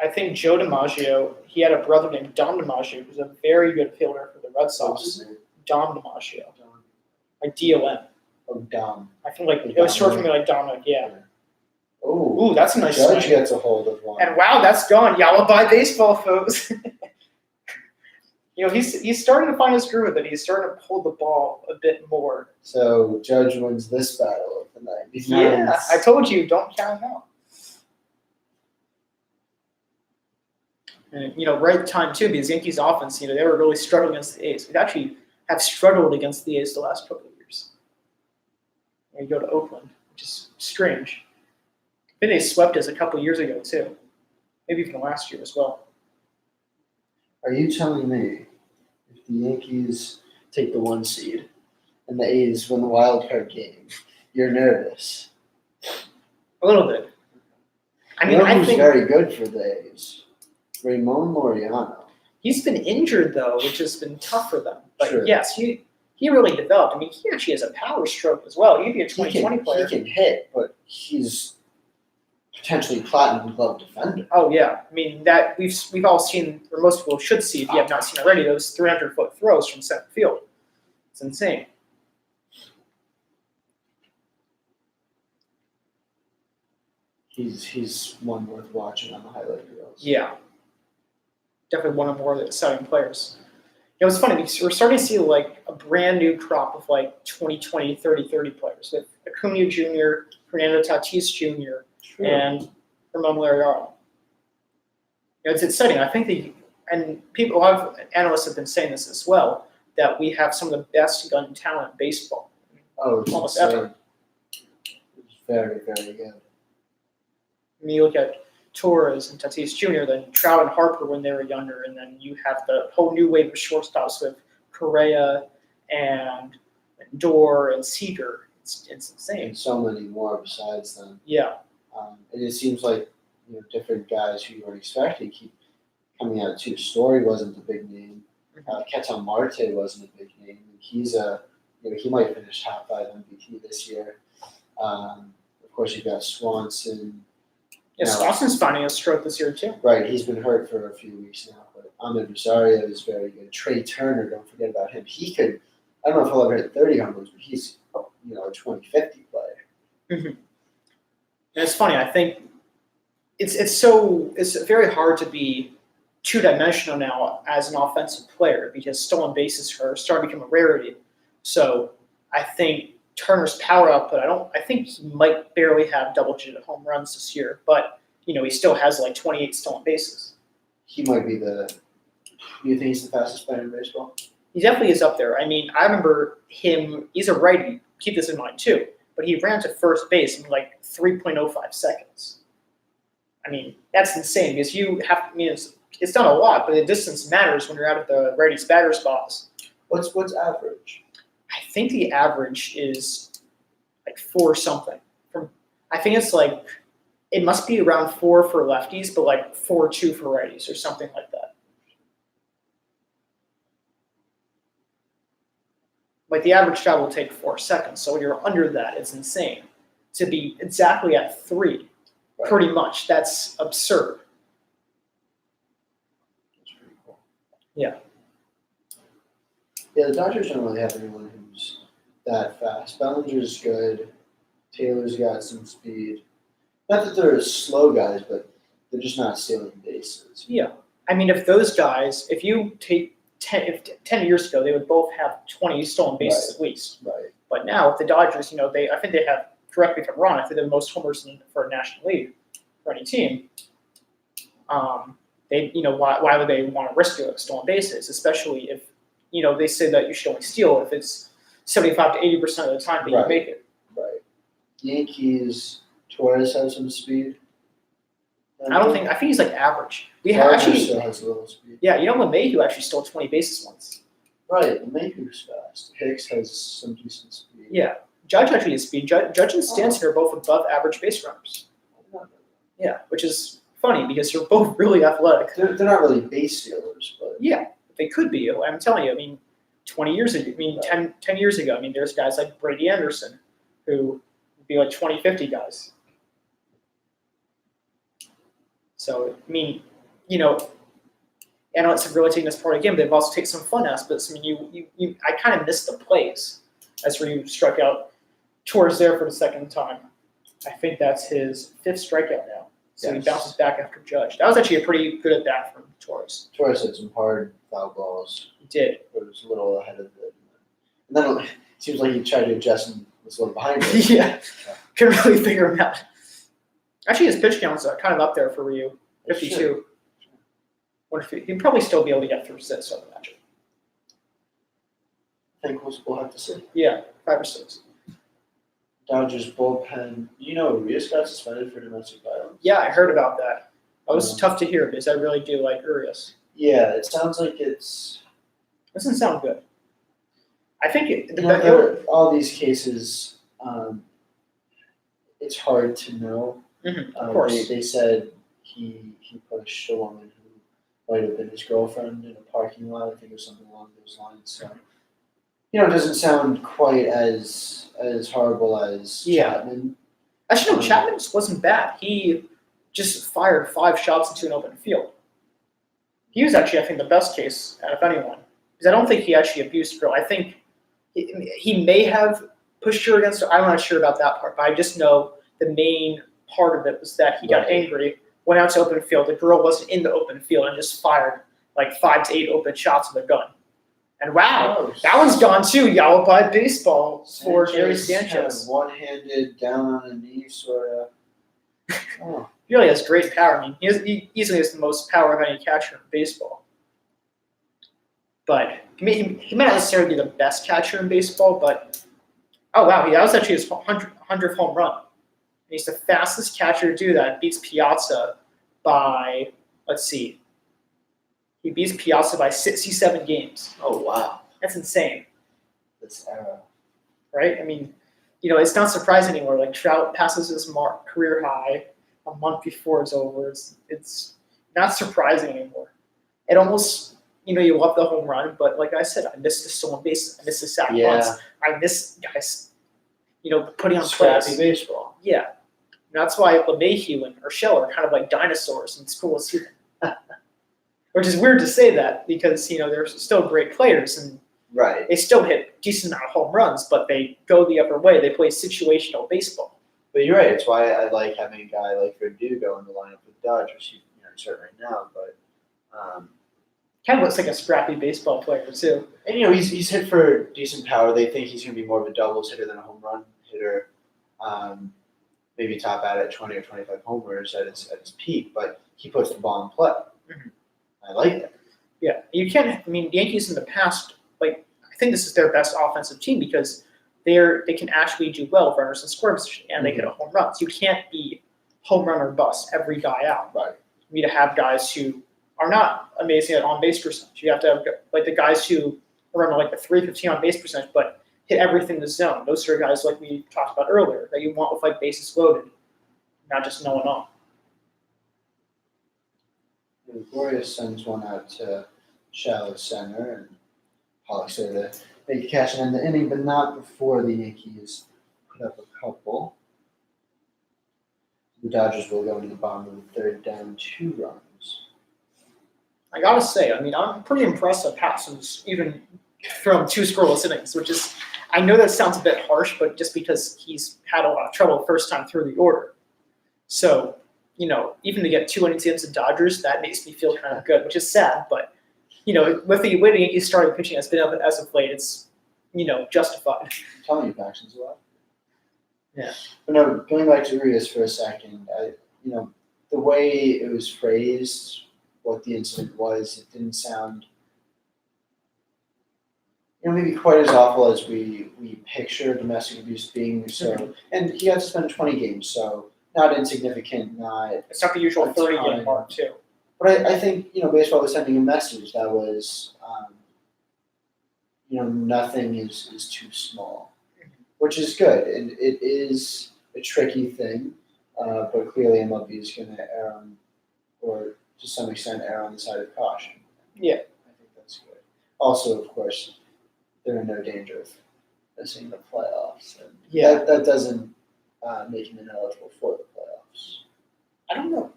I think Joe DiMaggio, he had a brother named Dom DiMaggio, who's a very good fielder for the Red Sox. Dom DiMaggio. Like D-O-M. Oh, Dom. I think like, it was short for me like Dominic, yeah. Oh, Ooh, that's a nice Judge swing. gets a hold of one. And wow, that's gone. Y'all buy baseball, folks. He's starting to find his groove with it. He's starting to pull the ball a bit more. So Judge wins this battle of the 99s. Yeah, I told you, don't count him out. And, right time, too, because Yankees offense, they were really struggling against the A's. We've actually have struggled against the A's the last couple of years. And you go to Oakland, which is strange. I think they swept us a couple of years ago, too. Maybe even last year as well. Are you telling me if the Yankees take the 1 seed and the A's win the wild card game, you're nervous? A little bit. I think very good for the A's. Ramon Laureano. He's been injured though, which has been tough for them. But Sure. yes, he really developed. He actually has a power stroke as well. He'd be a 2020 player. He can hit, but he's potentially platinum glove defender. Oh yeah, that we've all seen, or most people should see, if you have not seen already, those 300-foot throws from center field. It's insane. He's one worth watching on the highlight reels. Yeah, definitely one of the more exciting players. It's funny because we're starting to see like a brand new crop of like 2020, 30 players with Acuna Jr., Fernando Tatis Jr., and Ramon Laureano. It's exciting. I think and a lot of analysts have been saying this as well, that we have some of the best gun talent in baseball. Oh, it's almost insane. ever. It's very, very good. You look at Torres and Tatis Jr., then Trout and Harper when they were younger, and then you have the whole new wave of shortstops with Correa and Dorr and Seager. It's insane. And so many more besides them. Yeah. And it seems like different guys who you weren't expecting keep coming out too. Story wasn't a big name. Ketel Marte wasn't a big name. He's he might finish top 5 MVP this year. Of course, you've got Swanson. Yeah, Swanson's finding a stroke this year too. Right, he's been hurt for a few weeks now, but Ahmed Rosario is very good. Trey Turner, don't forget about him. He could, I don't know if he'll ever hit 30 home runs, but he's a 20-50 player. Mm-hmm. And it's funny. I think it's very hard to be two-dimensional now as an offensive player because stolen bases are starting to become a rarity. So I think Turner's power output, I think he might barely have double-digit home runs this year, but he still has like 28 stolen bases. He might be do you think he's the fastest player in baseball? He definitely is up there. I remember him, he's a righty, keep this in mind too, but he ran to first base in like 3.05 seconds. That's insane because you have, it's not a lot, but the distance matters when you're out of the righty's batter's box. What's average? I think the average is like 4 something. I think it's like, it must be around 4 for lefties, but like 4.2 for righties or something like that. Like the average shot will take 4 seconds. So when you're under that, it's insane. To be exactly at 3, pretty much, that's absurd. That's pretty cool. Yeah. Yeah, the Dodgers don't really have anyone who's that fast. Bellinger's good. Taylor's got some speed. Not that they're slow guys, but they're just not stealing bases. Yeah. If those guys, if you take 10 years ago, they would both have 20 stolen bases at least. Right. But now with the Dodgers, I think they have, correct me if I'm wrong, I think they're the most homers for a National League for any team. Why would they want to risk doing stolen bases, especially if, they say that you should only steal if it's 75 to 80% of the time that you make it. Right. Yankees, Torres has some speed. I think he's like average. Still has a little speed. Yeah, LeMahieu actually stole 20 bases once. Right, LeMahieu's fast. Hicks has some decent speed. Yeah, Judge actually has speed. Judge and Stanton are both above average base runners. Yeah, which is funny because they're both really athletic. They're not really base stealers, but yeah, they could be. I'm telling you. 20 years ago. 10 years ago. there's guys like Brady Anderson who would be like 20, 50 guys. So I know it's really taking this part again, but they've also taken some fun aspects. I mean, I kind of missed the plays. That's where you struck out Torres there for the second time. I think that's his 5th strikeout now. So He bounces back after Judge. That was actually a pretty good at bat from Torres. Torres had some hard foul balls. He did. It was a little ahead of it. And then it seems like he tried to adjust and was a little behind it. Yeah. Couldn't really figure him out. Actually, his pitch count's kind of up there for Ryu. 52. Sure. Wonder if he'd probably still be able to get through 6, I would imagine. I think we'll have to see. Yeah, 5 or 6. Dodgers bullpen. Urias got suspended for domestic violence. Yeah, I heard about that. It was tough to hear because I really do like Urias. Yeah, it sounds like it's. Doesn't sound good. I think all these cases, it's hard to know. Of course. They said he pushed a woman who might have been his girlfriend in a parking lot. I think it was something along those lines. So, it doesn't sound quite as horrible as Chapman. Actually, no, Chapman just wasn't bad. He just fired 5 shots into an open field. He was actually, I think, the best case out of anyone. Because I don't think he actually abused the girl. I think he may have pushed her against her. I'm not sure about that part, but I just know the main part of it was that he got angry, went out to open field. The girl wasn't in the open field and just fired like 5 to 8 open shots with a gun. And wow, that one's gone too. Yalapai baseball for Gary Sanchez. Kind of one-handed, down on a knee, sort of. Oh. He really has great power. I mean, he easily has the most power of any catcher in baseball. But he may not necessarily be the best catcher in baseball, but oh wow, that was actually his 100th home run. And he's the fastest catcher to do that. Beats Piazza by, let's see, he beats Piazza by 67 games. Oh wow, that's insane. This era, right? I mean, it's not surprising anymore. Like Trout passes his career high a month before it's over. It's not surprising anymore. It almost, you love the home run, but like I said, I miss the stolen bases. I miss the sack bunts. I miss guys, putting on scrappy plays. baseball. Yeah. And that's why LeMahieu and Urshela are kind of like dinosaurs in school season. Which is weird to say that because, they're still great players and right. They still hit decent amount of home runs, but they go the other way. They play situational baseball. But you're right. It's why I like having a guy like Verdugo in the lineup with the Dodgers. He's hurt right now, but kind of looks like a scrappy baseball player too. And he's hit for decent power. They think he's going to be more of a doubles hitter than a home run hitter. Maybe top out at 20 or 25 homers at his peak, but he puts the ball in play. Mm-hmm. I like that. Yeah, you can't. I mean, the Yankees in the past, I think this is their best offensive team because they can actually do well with runners in scoring position and they hit a home runs. You can't be home run or bust every guy out. Right. You need to have guys who are not amazing at on base percentage. You have to have the guys who run the 315 on base percentage, but hit everything in the zone. Those are guys like we talked about earlier that you want with bases loaded, not just no one on. Gloria sends one out to shallow center, and Pollock's there to make a catch and end the inning, but not before the Yankees put up a couple. The Dodgers will go into the bottom of the third, down 2 runs. I gotta say, I'm pretty impressed that Paxton's even thrown 2 scoreless innings, which is, I know that sounds a bit harsh, but just because he's had a lot of trouble the first time through the order. So, even to get 2 innings against the Dodgers, that makes me feel kind of good, which is sad, but, with the way the Yankees started pitching has been up as of late, it's, justified. I'm telling you, Paxton's a lot. Yeah. But no, going back to Urias for a second, the way it was phrased, what the incident was, it didn't sound, maybe quite as awful as we picture domestic abuse being. So, and he got to spend 20 games, so not insignificant, not. It's not the usual 30-game mark, too. But I think, baseball was sending a message that was, nothing is too small, which is good. And it is a tricky thing, but clearly MLB is going to err on, or to some extent, err on the side of caution. Yeah. I think that's good. Also, of course, they're in no danger of missing the playoffs. And that doesn't make him ineligible for the playoffs. I don't know.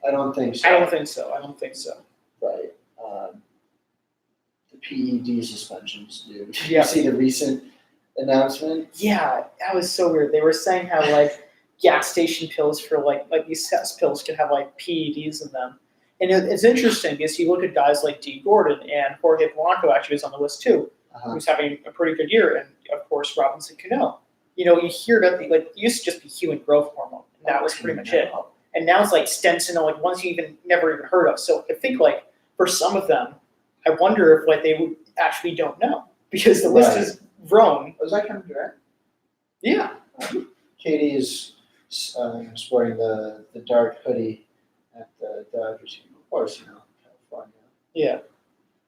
I don't think so. I don't think so. Right. The PED suspensions, dude. Did Yeah. you see the recent announcement? Yeah, that was so weird. They were saying how like gas station pills for like these sex pills could have like PEDs in them. And it's interesting because you look at guys like D. Gordon and Jorge Polanco actually was on the list too, who's having a pretty good year, and of course Robinson Cano. You hear about like it used to just be human growth hormone, and that was pretty much it. And now it's like stents and like ones you never even heard of. So I think like for some of them, I wonder if like they would actually don't know because the list is grown. Was that Kevin Durant? Yeah. Katie is sporting the dark hoodie at the Dodgers. Of course, California. Yeah.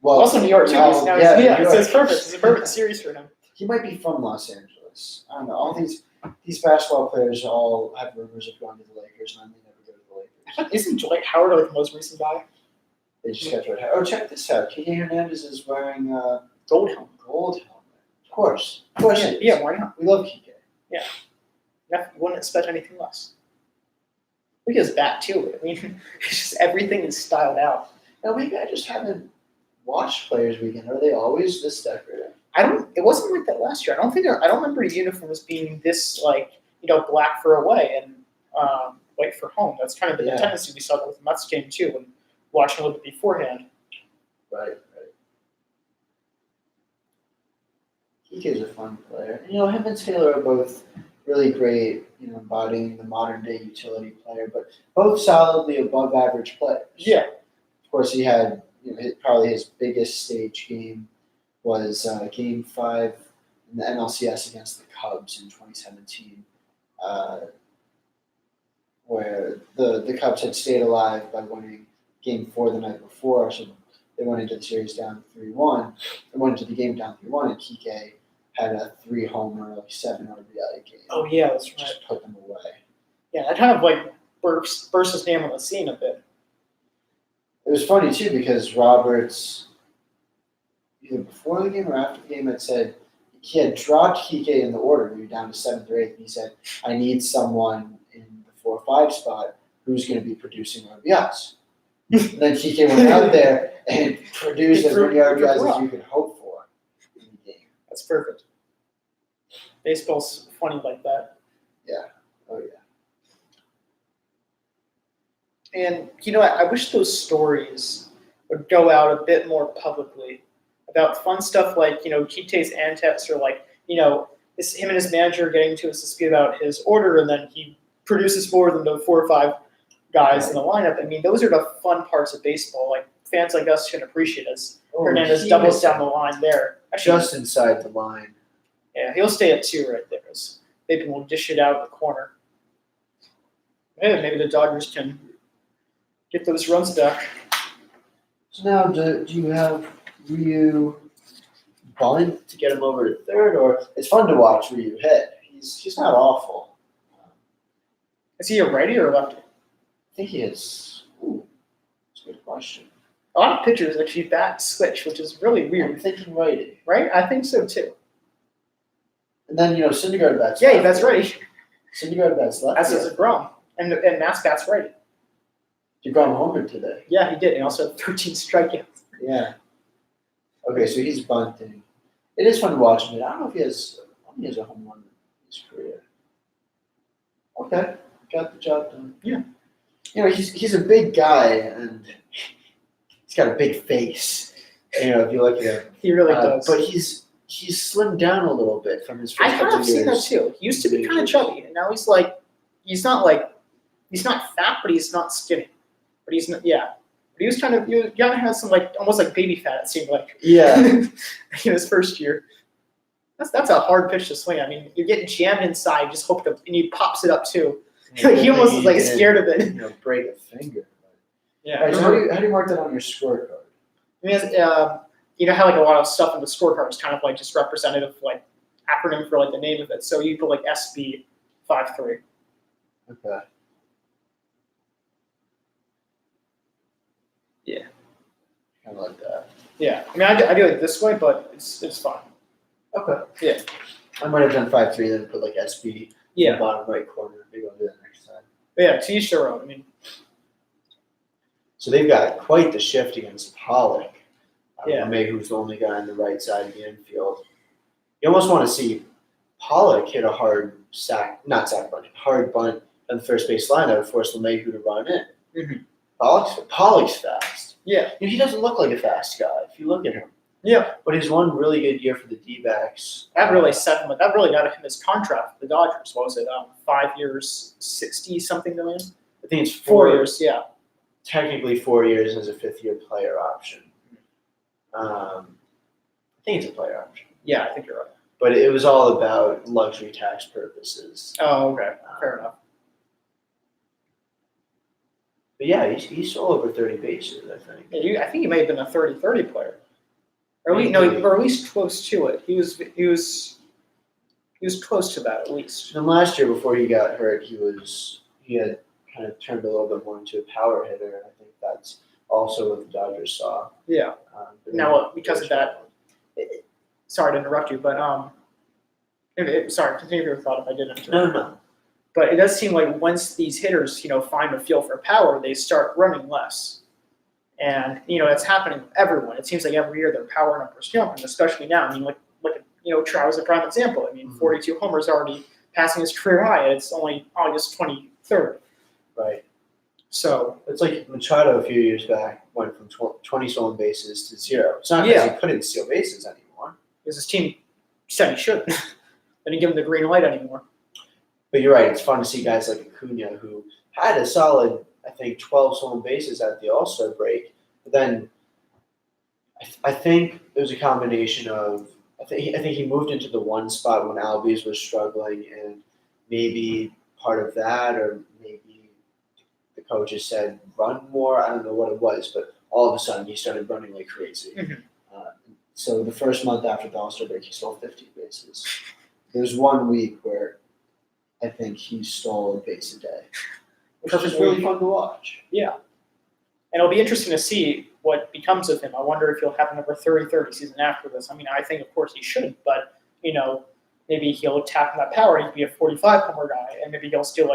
Well, Also New York too. now, Now yeah, yeah, New so York. it's perfect. It's a perfect series for him. He might be from Los Angeles. I don't know. All these basketball players all have rumors of going to the Lakers, and then they never go to the Lakers. Isn't Dwight Howard like the most recent guy? They just got to. Oh, check this out. Kike Hernandez is wearing Gold helmet. gold helmet. Of course. Of course. he is. Yeah, why not? We love Kike. You wouldn't expect anything less. Look at his bat too. I mean, it's just everything is styled out. Now, maybe I just haven't watched Players Weekend. Are they always this decorative? It wasn't like that last year. I don't remember the uniforms being this like black for away and white for home. That's kind of the tendency we saw with the Mets game too, and watching a little bit beforehand. Right. Kike's a fun player. Him and Taylor are both really great, embodying the modern day utility player, but both solidly above average players. Yeah. Of course, he had probably his biggest stage game was Game 5 in the NLCS against the Cubs in 2017, where the Cubs had stayed alive by winning Game 4 the night before, so they went into the series down 3-1. They went into the game down 3-1, and Kike had a 3-homer, 7 RBI game. Oh yeah, that's right. Just put them away. Yeah, that kind of like burst his name on the scene a bit. It was funny too because Roberts, either before the game or after the game, had said he had dropped Kike in the order. We were down to 7th or 8th, and he said, "I need someone in the 4 or 5 spot who's going to be producing RBIs." And then Kike went out there and produced as many RBIs as you could hope for in the game. That's perfect. Baseball's funny like that. Oh yeah. And I wish those stories would go out a bit more publicly about fun stuff like Kite's antics or like him and his manager getting into a dispute about his order, and then he produces more than the 4 or 5 guys in the lineup. I mean, those are the fun parts of baseball. Like fans like us can appreciate as Hernandez doubles down the line there. Actually, Just inside the line. yeah, he'll stay at 2 right there. As maybe we'll dish it out in the corner. Yeah, maybe the Dodgers can get those runs back. So now, do you have Ryu bunt to get him over to third, or it's fun to watch Ryu hit? He's not awful. Is he a righty or a lefty? I think he is. Ooh, that's a good question. A lot of pitchers actually bat switch, which is really I'm weird, thinking righty. right? I think so too. And then Syndergaard bats. Yeah, lefty. that's right. Syndergaard bats left. As does DeGrom. And Matt's bats righty. DeGrom homered today. Yeah, he did. He also had 13 strikeouts. Yeah. Okay, so he's bunting. It is fun to watch him. I don't know if he has a home run in his career. Okay, got the job done. Yeah. He's a big guy and he's got a big face. If you look at him. He really does. But he's slimmed down a little bit from his first I kind couple of seen that years. too. He used to be kind of chubby, and now he's not fat, but he's not skinny. But he's not, yeah. But he was kind of, he has some almost like baby fat, it seemed like. Yeah. In his first year. That's a hard pitch to swing. I mean, you're getting jammed inside, just hope and he pops it up too. He almost is scared of it. Break a finger. Yeah. All right, so how do you mark that on your scorecard? I mean, how a lot of stuff in the scorecard is kind of just representative, acronym for the name of it. So you put SB53. Okay. Yeah. Kind of like that. Yeah. I mean, I do it this way, but it's fine. Okay. Yeah. I might have done 5-3, then put SB in Yeah. the bottom right corner. Maybe I'll do that next time. But yeah, to each their own. I mean, So they've got quite the shift against Pollock. Yeah. LeMahieu's the only guy on the right side of the infield. You almost want to see Pollock hit a hard bunt on the first base line that would force LeMahieu to run in. Mhm. Pollock's fast. Yeah. He doesn't look like a fast guy if you look at him. Yeah. But he's one really good year for the D-backs. That really set him. That really got him his contract with the Dodgers. What was it? 5 years, 60-something million. I think it's 4 years. Yeah. Technically 4 years as a fifth-year player option. I think it's a player option. Yeah, I think you're right. But it was all about luxury tax purposes. Oh, okay. Fair enough. But yeah, he's still over 30 bases, I think. Yeah, I think he may have been a 30-30 player. Or at least close to it. He was close to that at least. And last year, before he got hurt, he had kind of turned a little bit more into a power hitter, and I think that's also what the Dodgers saw. Yeah. Now, because of that, sorry to interrupt you, but sorry, continue your thought if I did interrupt. No. But it does seem like once these hitters, find a feel for power, they start running less. And, that's happening with everyone. It seems like every year their power numbers jump, and especially now. I mean, look at Trout as a prime example. I mean, 42 homers already passing his career high. It's only August 23rd. Right. So it's like Machado a few years back went from 20 stolen bases to 0. It's not because he couldn't steal bases anymore. Because his team said he shouldn't. They didn't give him the green light anymore. But you're right. It's fun to see guys like Acuna who had a solid, I think, 12 stolen bases at the All-Star break. But then I think it was a combination of I think he moved into the one spot when Albies was struggling, and maybe part of that, or maybe the coaches said run more. I don't know what it was, but all of a sudden he started running like crazy. Mm-hmm. So the first month after the All-Star break, he stole 50 bases. There's 1 week where I think he stole a base a day, which is really fun to watch. Yeah. And it'll be interesting to see what becomes of him. I wonder if he'll have another 30-30 season after this. I mean, I think, of course, he shouldn't, but, maybe he'll tap that power. He could be a 45-homer guy, and maybe he'll still,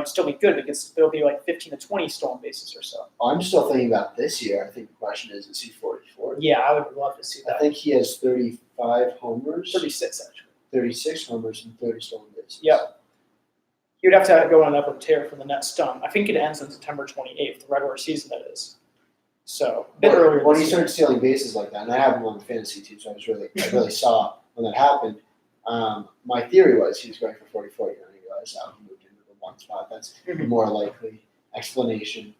still be good because there'll be 15 to 20 stolen bases or so. I'm still thinking about this year. I think the question is he 44? Yeah, I would love to see that. I think he has 35 homers. 36, actually. 36 homers and 30 stolen bases. Yep. He would have to go on an upward tear for the next I think it ends on September 28th, the regular season, that is. So, a bit earlier. When he started stealing bases like that, and I have him on the fantasy team, so I really saw when that happened. My theory was he was going for 44, and I realized how he moved into the one spot. That's the more likely explanation.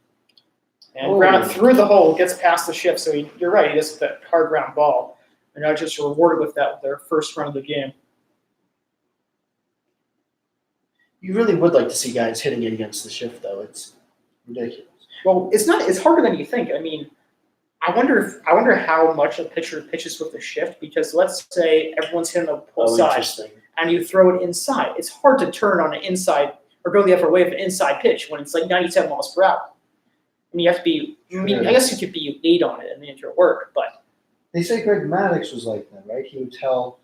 And ground through the hole, gets past the shift, so you're right, he just that hard ground ball. They're not just rewarded with that with their first run of the game. You really would like to see guys hitting it against the shift, though. It's ridiculous. Well, it's not. It's harder than you think. I mean, I wonder how much a pitcher pitches with the shift, because let's say everyone's hitting the pull side and you throw it inside. It's hard to turn on an inside or go the other way of an inside pitch when it's 97 miles per hour. I mean, you have to be. I mean, I guess you could be 8 on it and make it work, but they say Greg Maddux was like that, right? He would tell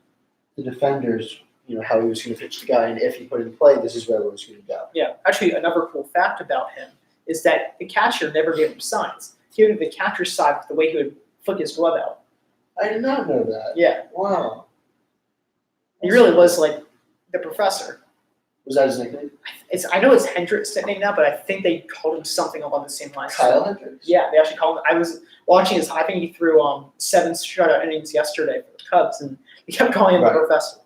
the defenders, how he was going to pitch the guy, and if he put it in play, this is where it was going to go. Yeah, actually, another cool fact about him is that the catcher never gave him signs. He would the catcher's side with the way he would flick his glove out. I did not know that. Yeah. Wow. He really was like the professor. Was that his nickname? I know it's Hendricks' nickname now, but I think they called him something along the same lines. Kyle Hendricks? Yeah, they actually called him. I was watching his. I think he threw 7 shutout innings yesterday for the Cubs, and he kept calling him the professor.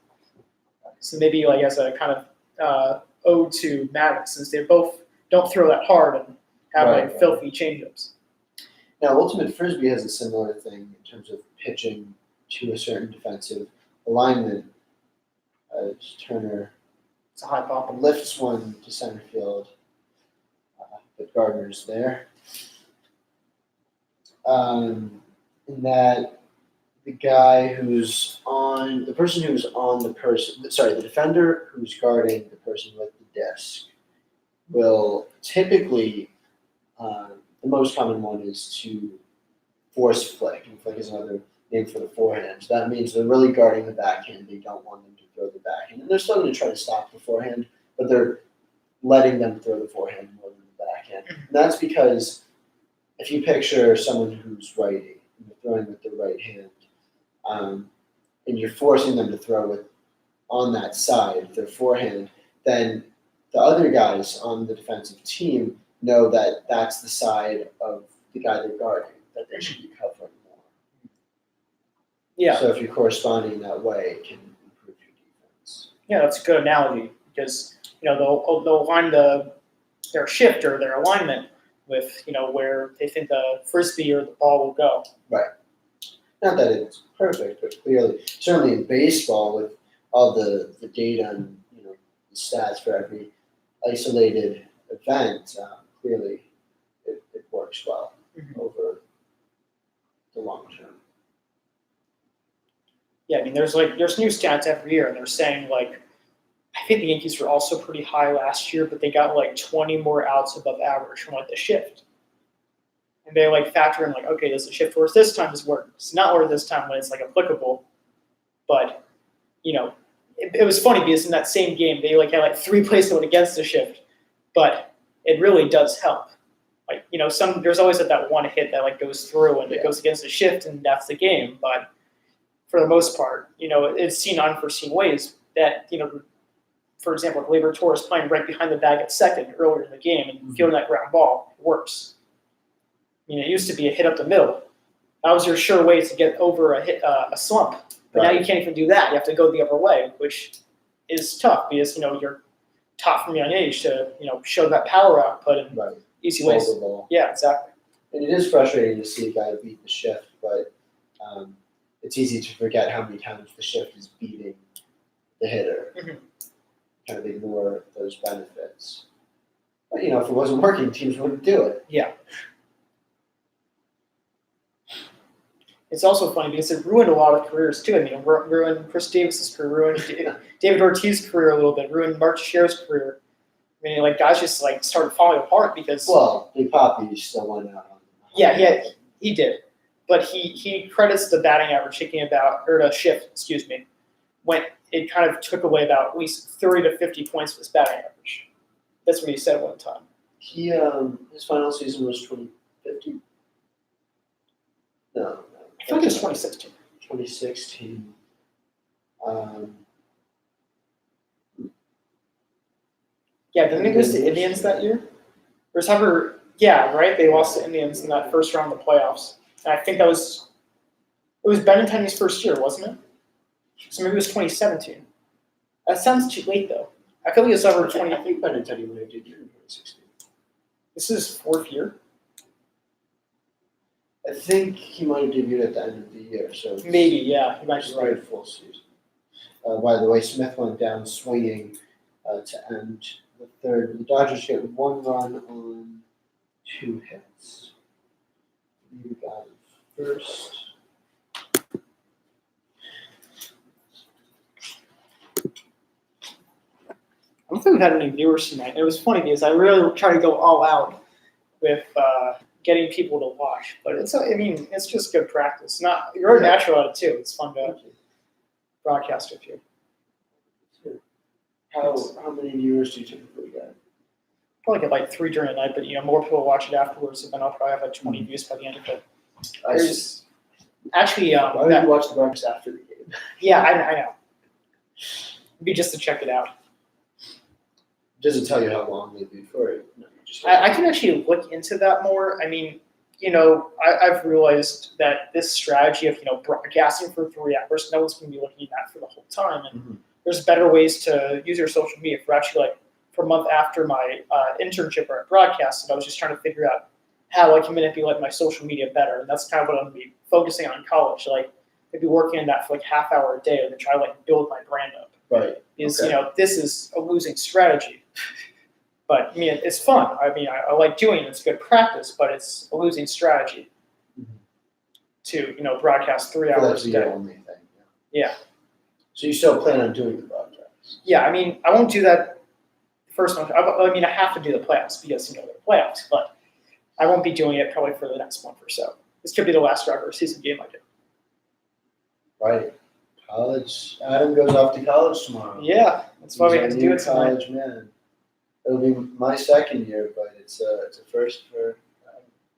So maybe as a kind of ode to Maddox, since they both don't throw that hard and have filthy changeups. Now, Ultimate Frisbee has a similar thing in terms of pitching to a certain defensive alignment. Turner It's a high pop. lifts one to center field, but Gardner's there. In that the defender who's guarding the person with the disc will typically, the most common one is to force flick, and flick is another name for the forehand. So that means they're really guarding the backhand. They don't want them to throw the backhand. And they're still going to try to stop the forehand, but they're letting them throw the forehand more than the backhand. And that's because if you picture someone who's righty and they're throwing with their right hand, and you're forcing them to throw with on that side, their forehand, then the other guys on the defensive team know that that's the side of the guy they're guarding that they should be covering more. Yeah. So if you're corresponding that way, it can improve your defense. Yeah, that's a good analogy because they'll align their shift or their alignment with where they think the frisbee or the ball will go. Not that it's perfect, but clearly, certainly in baseball, with all the data and the stats for every isolated event, clearly it works well over the long term. Yeah, I mean, there's new stats every year, and they're saying I think the Yankees were also pretty high last year, but they got 20 more outs above average from the shift. And they factor in okay, does the shift work this time? Does it work? It's not work this time when it's applicable. But it was funny because in that same game they had 3 plays that went against the shift, but it really does help. There's always that one hit that goes through and it goes against the shift and that's the game. But for the most part, it's seen unforeseen ways that for example, if Gleyber Torres playing right behind the bag at second earlier in the game and fielding that ground ball, it works. It used to be a hit up the middle. That was your sure way to get over a slump. But now you can't even do that. You have to go the other way, which is tough because you're taught from a young age to show that power output and easy ways. Yeah, exactly. And it is frustrating to see a guy beat the shift, but it's easy to forget how many times the shift is beating the hitter. Kind of ignore those benefits. But if it wasn't working, teams wouldn't do it. Yeah. It's also funny because it ruined a lot of careers too. I mean, it ruined Chris Davis's career, ruined David Ortiz's career a little bit, ruined Mark Teixeira's career. I mean, guys just started falling apart because. Well, Big Papi still went out on. Yeah, he did, but he credits the batting average taking the shift, when it kind of took away about at least 30 to 50 points of his batting average. That's what he said one time. He his final season was 2015. No. I feel like it was 2016. 2016. Yeah, didn't they lose to Indians that year? Right? They lost to Indians in that first round of the playoffs. And I think it was Benintendi's first year, wasn't it? So maybe it was 2017. That sounds too late, though. I feel like it's over 20. I think Benintendi would have debuted in 2016. This is his 4th year? I think he might have debuted at the end of the year. So maybe, yeah. He might be right. right. Full season. By the way, Smith went down swinging to end the third. The Dodgers get 1 run on 2 hits. You got it first. I don't think we've had any viewers tonight. It was funny because I really try to go all out with getting people to watch, but it's just good practice. You're a natural at it too. It's fun to broadcast with you. How many viewers do you typically get? Probably get 3 during the night, but more people watch it afterwards, and then I'll probably have 20 views by the end of it. There's actually why would you watch the broadcast after the game? Yeah, I know. It'd be just to check it out. Doesn't tell you how long they'd be for it. No, I can actually look into that more. I mean, I've realized that this strategy of broadcasting for 3 hours, no one's going to be looking at that for the whole time, and there's better ways to use your social media. For actually for a month after my internship or broadcast, I was just trying to figure out how I can manipulate my social media better, and that's kind of what I'm going to be focusing on in college. Maybe working on that for half hour a day, and then try to build my brand up. Right. Because this is a losing strategy. But it's fun. I like doing it. It's good practice, but it's a losing strategy to broadcast 3 hours That's a the day. only thing. Yeah. So you still plan on doing the broadcast? Yeah. I won't do that the first month. I have to do the playoffs because they're playoffs, but I won't be doing it probably for the next month or so. This could be the last regular season game I do. Right. College. Adam goes off to college tomorrow. Yeah, that's why we have to do it tonight. College man. It'll be my second year, but it's a first for.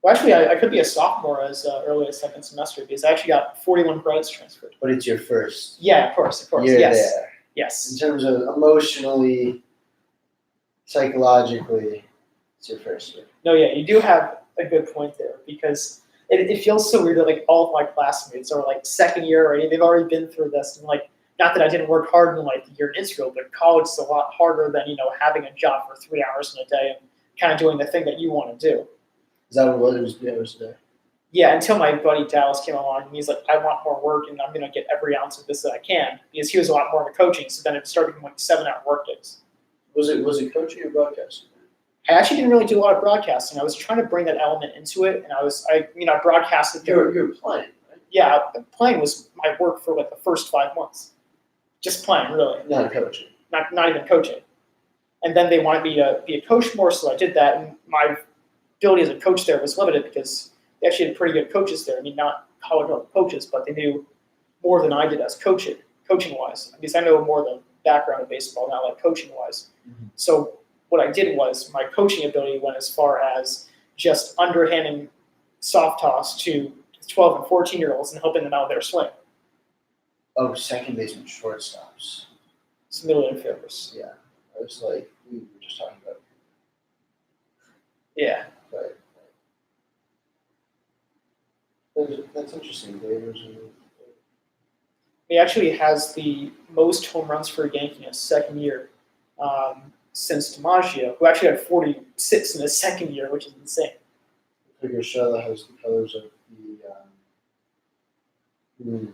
Well, actually, I could be a sophomore as early as second semester because I actually got 41 credits transferred. But it's your first Yeah, of course, year yes, there. In yes. terms of emotionally, psychologically, it's your first year. No, yeah, you do have a good point there because it feels so weird that like all of my classmates are like second year already. They've already been through this, and like not that I didn't work hard in like the year in Israel, but college is a lot harder than having a job for 3 hours in a day and kind of doing the thing that you want to do. Is that what it was? 3 hours a day. Yeah, until my buddy Dallas came along and he's like, I want more work and I'm gonna get every ounce of this that I can because he was a lot more into coaching. So then it started becoming like 7-hour work days. Was it coaching or broadcasting? I actually didn't really do a lot of broadcasting. I was trying to bring that element into it, and I broadcasted. You were playing, right? Yeah, playing was my work for like the first 5 months, just playing really, Not coaching. not even coaching. And then they wanted me to be a coach more, so I did that. And my ability as a coach there was limited because they actually had pretty good coaches there. I mean, not college level coaches, but they knew more than I did as coaching wise. Because I know more the background of baseball, not like coaching wise. Mm-hmm. So what I did was my coaching ability went as far as just underhanding soft toss to 12 and 14-year-olds and helping them out of their swing. Oh, second baseman, shortstops. It's middle infielders. Yeah, I was like, we were just talking about. Yeah. But that's interesting. He actually has the most home runs for a Yankee in his second year since DiMaggio, who actually had 46 in his second year, which is insane. Urshela has the colors of the.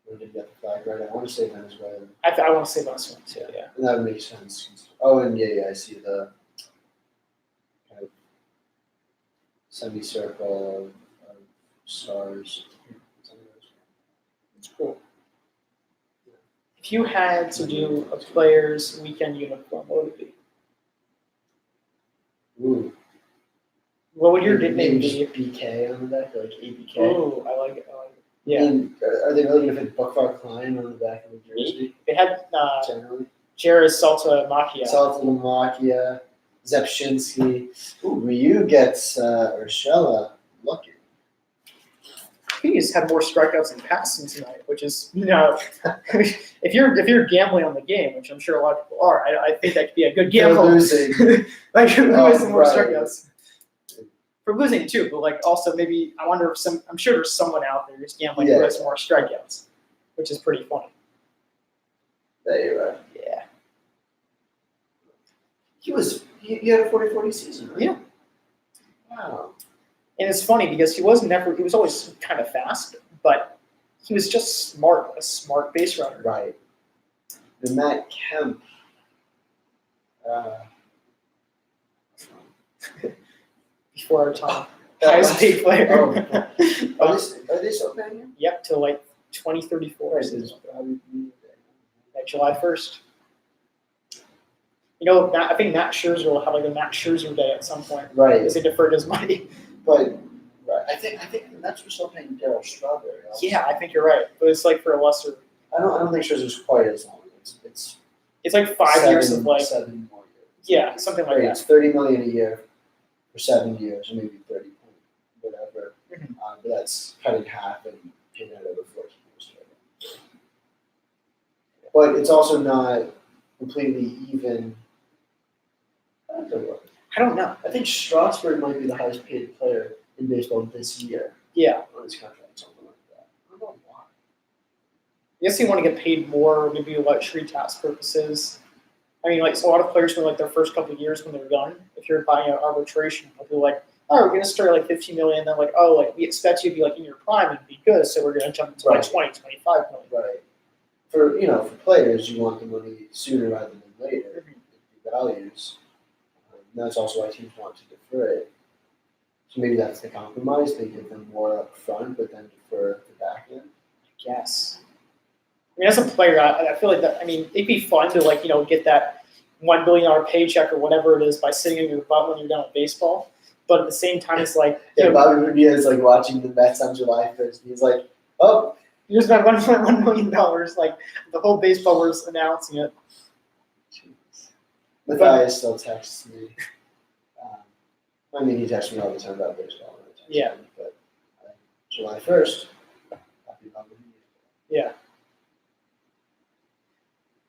Where did he get the flag right? I want to say Venezuela. I want to say Venezuela too, yeah. And that would make sense. Oh, and yeah, I see the kind of semicircle of stars. It's cool. If you had to do a player's weekend uniform, what would it be? Ooh. What would your nickname be? BK on the back, like ABK. Ooh, I like it. Yeah. And are they really going to fit Klein on the back of the jersey? They had Generally. Jared Saltamachia. Saltamachia, Zepshinsky. Ooh, Ryu gets Urshela. Lucky. He's had more strikeouts than passing tonight, which is if you're gambling on the game, which I'm sure a lot of people are, I think that could be a good gamble. For losing. Like who has more right. strikeouts? For losing too, but like also maybe I wonder if I'm sure there's someone out there who's gambling who has more strikeouts, which is pretty funny. There you are. Yeah. He had a 40-40 season, right? Yeah. Wow. And it's funny because he was always kind of fast, but he was just a smart base runner. Right. And Matt Kemp. Before our time. Highest paid player. Are they still paying him? Yep, till like 2034. Right, Like July 1st. I think Matt Scherzer will have like a Matt Scherzer day at some point. Right. Because they deferred his money. But right. I think the Mets were still paying Darryl Strawberry. Yeah, I think you're right. But it's like for a lesser. I don't think Scherzer's quite as long. It's like 5 years of like 7 more years. Yeah, something like that. It's $30 million a year for 7 years, or maybe 30, whatever. Mm-hmm. But that's cut in half and paying out over 14 years. But it's also not completely even. I don't know. I think Strasburg might be the highest paid player in baseball this year. Yeah. On his contract, something like that. I don't know why. I guess you want to get paid more, maybe luxury tax purposes. I mean, like, so a lot of players for like their first couple of years when they're young, if you're buying an arbitration, they'll be like, oh, we're going to start like $15 million, and then like, oh, like we expect you to be like in your prime and be good, so we're going to jump into like 20, 25 million. Right. For players, you want the money sooner rather than later. The values. And that's also why teams want to defer it. So maybe that's the compromise. They give them more up front, but then defer the back end. Yes. I mean, as a player, I feel like that. I mean, it'd be fun to get that $1 billion paycheck or whatever it is by sitting in your butt when you're done with baseball. But at the same time, it's like Bobby Bonilla is like watching the Mets on July 1st. He's like, oh, you just got $1.1 million. Like the whole baseball world's announcing it. Jeez. Matthias still texts me. I mean, he texts me all the time about baseball. Yeah. But July 1st, happy Mother's Day. Yeah.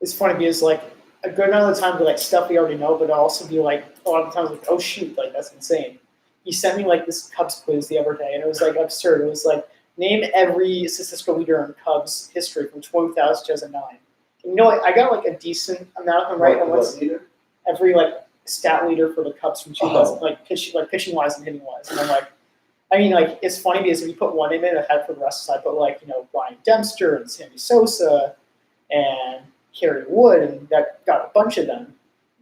It's funny because like a good amount of the time be like stuff we already know, but it'll also be like a lot of the times like, oh shoot, like that's insane. He sent me like this Cubs quiz the other day, and it was like absurd. It was like name every statistical leader in Cubs history from 2000 to 2009. And you know, I got like a decent amount of them right. And What leader? every like stat leader for the Cubs from 2000, like pitching wise and hitting wise, and I'm like. I mean, like, it's funny because if you put one name in, ahead for the rest, I put, like, Brian Dempster and Sammy Sosa and Kerry Wood, and that got a bunch of them.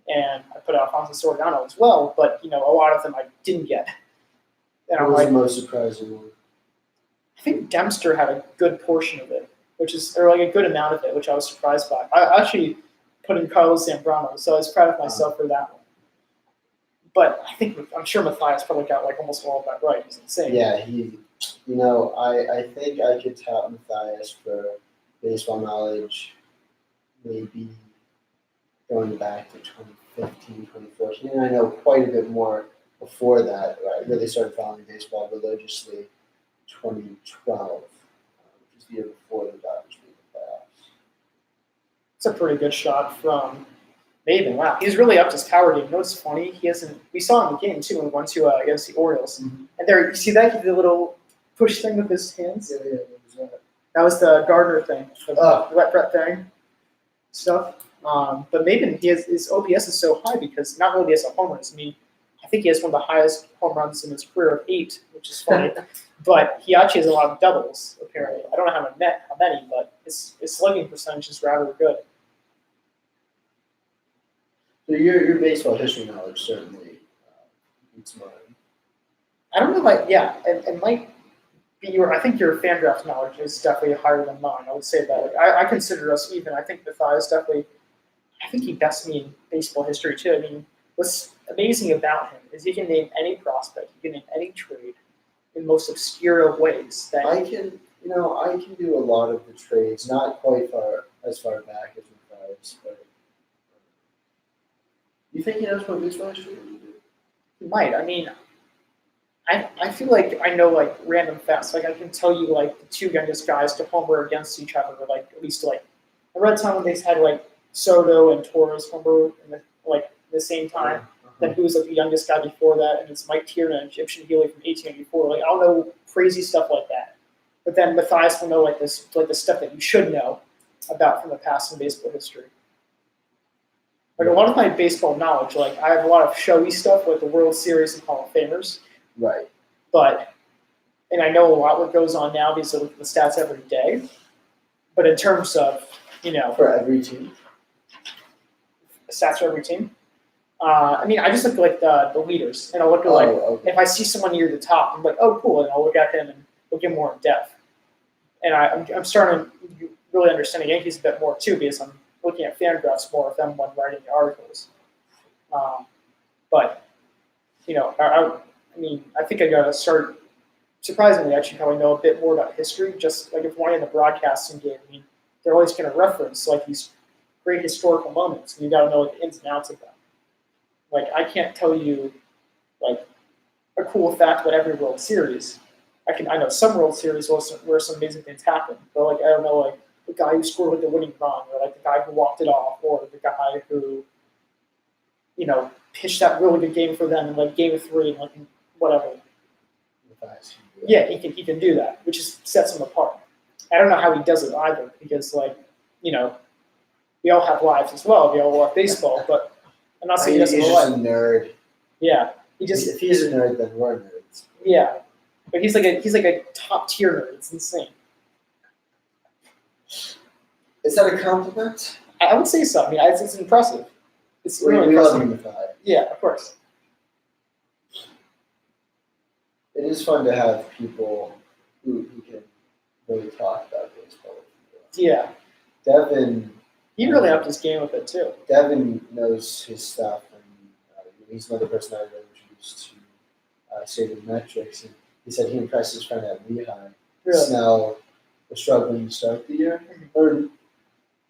And I put Alfonso Soriano as well, but, a lot of them I didn't get. And What I'm was like, the most surprising one? I think Dempster had a good portion of it, or like a good amount of it, which I was surprised by. I actually put in Carlos Zambrano, so I was proud of myself for that one. But I'm sure Matthias probably got like almost all of that right. He's insane. Yeah, I think I could tout Matthias for baseball knowledge, maybe going back to 2015, 2014. And I know quite a bit more before that. I really started following baseball religiously 2012, which was the year before the Dodgers made the playoffs. It's a pretty good shot from Maven. Wow, he's really upped his power game. You know what's funny? We saw him in the game too when we went to against the Orioles. Mm-hmm. And there, you see that? He did the little push thing with his hands. Yeah, what was that? That was the Gardner thing, the wet Brett thing stuff. But Maven, his OPS is so high because not really as a home runs. I mean, I think he has one of the highest home runs in his career of 8, which is funny. But he actually has a lot of doubles, apparently. I don't know how many, but his slugging percentage is rather good. So your baseball history knowledge certainly beats mine. I don't know, it might be I think your fan draft knowledge is definitely higher than mine. I would say that. Like, I consider us even. I think Matthias definitely, I think he bests me in baseball history too. I mean, what's amazing about him is he can name any prospect, he can name any trade in most obscure of ways. I can do a lot of the trades, not quite as far back as Matthias, but you think he knows what baseball history is? He might. I mean, I feel like I know like random facts. Like I can tell you like the 2 youngest guys to homer against each other. Like at least like I read time when they had like Soto and Torres homer in the same time. Then who was like the youngest guy before that? And it's Mike Tiernan and Egyptian Healy from 1884. Like I'll know crazy stuff like that. But then Matthias will know like the stuff that you should know about from the past in baseball history. Like a lot of my baseball knowledge, like I have a lot of showy stuff like the World Series and Hall of Famers. Right. And I know a lot what goes on now because I look at the stats every day. But in terms of, For every team? stats for every team, I mean, I just look at like the leaders, and I'll look at if I see someone near the top, I'm like, oh, cool, and I'll look at him and look at more in depth. And I'm starting to really understand the Yankees a bit more too because I'm looking at fan graphs more of them when writing the articles. But I think I gotta start. Surprisingly, actually, how I know a bit more about history. Just like if one in the broadcasting game, I mean, they're always going to reference like these great historical moments, and you got to know like, the ins and outs of them. Like I can't tell you like a cool fact about every World Series. I know some World Series where some amazing things happen, but like I don't know like the guy who scored like the winning run, or like the guy who walked it off, or the guy who pitched that really good game for them in like Game 3 and like whatever. Yeah, he can do that, which sets him apart. I don't know how he does it either, because we all have lives as well. We all love baseball, but I'm not saying he doesn't He's love just a nerd. Yeah, If he's a nerd, then we're nerds. Yeah, but he's like a top tier nerd. It's insane. Is that a compliment? I would say so. I mean, it's impressive. It's We really love impressive. him. Yeah, of course. It is fun to have people who can really talk about baseball. Yeah, Devin. he really upped his game with it too. Devin knows his stuff, and he's another person I really introduced to saving metrics. And he said he impressed his friend at Lehigh. Really? Snell was struggling to start the year. Or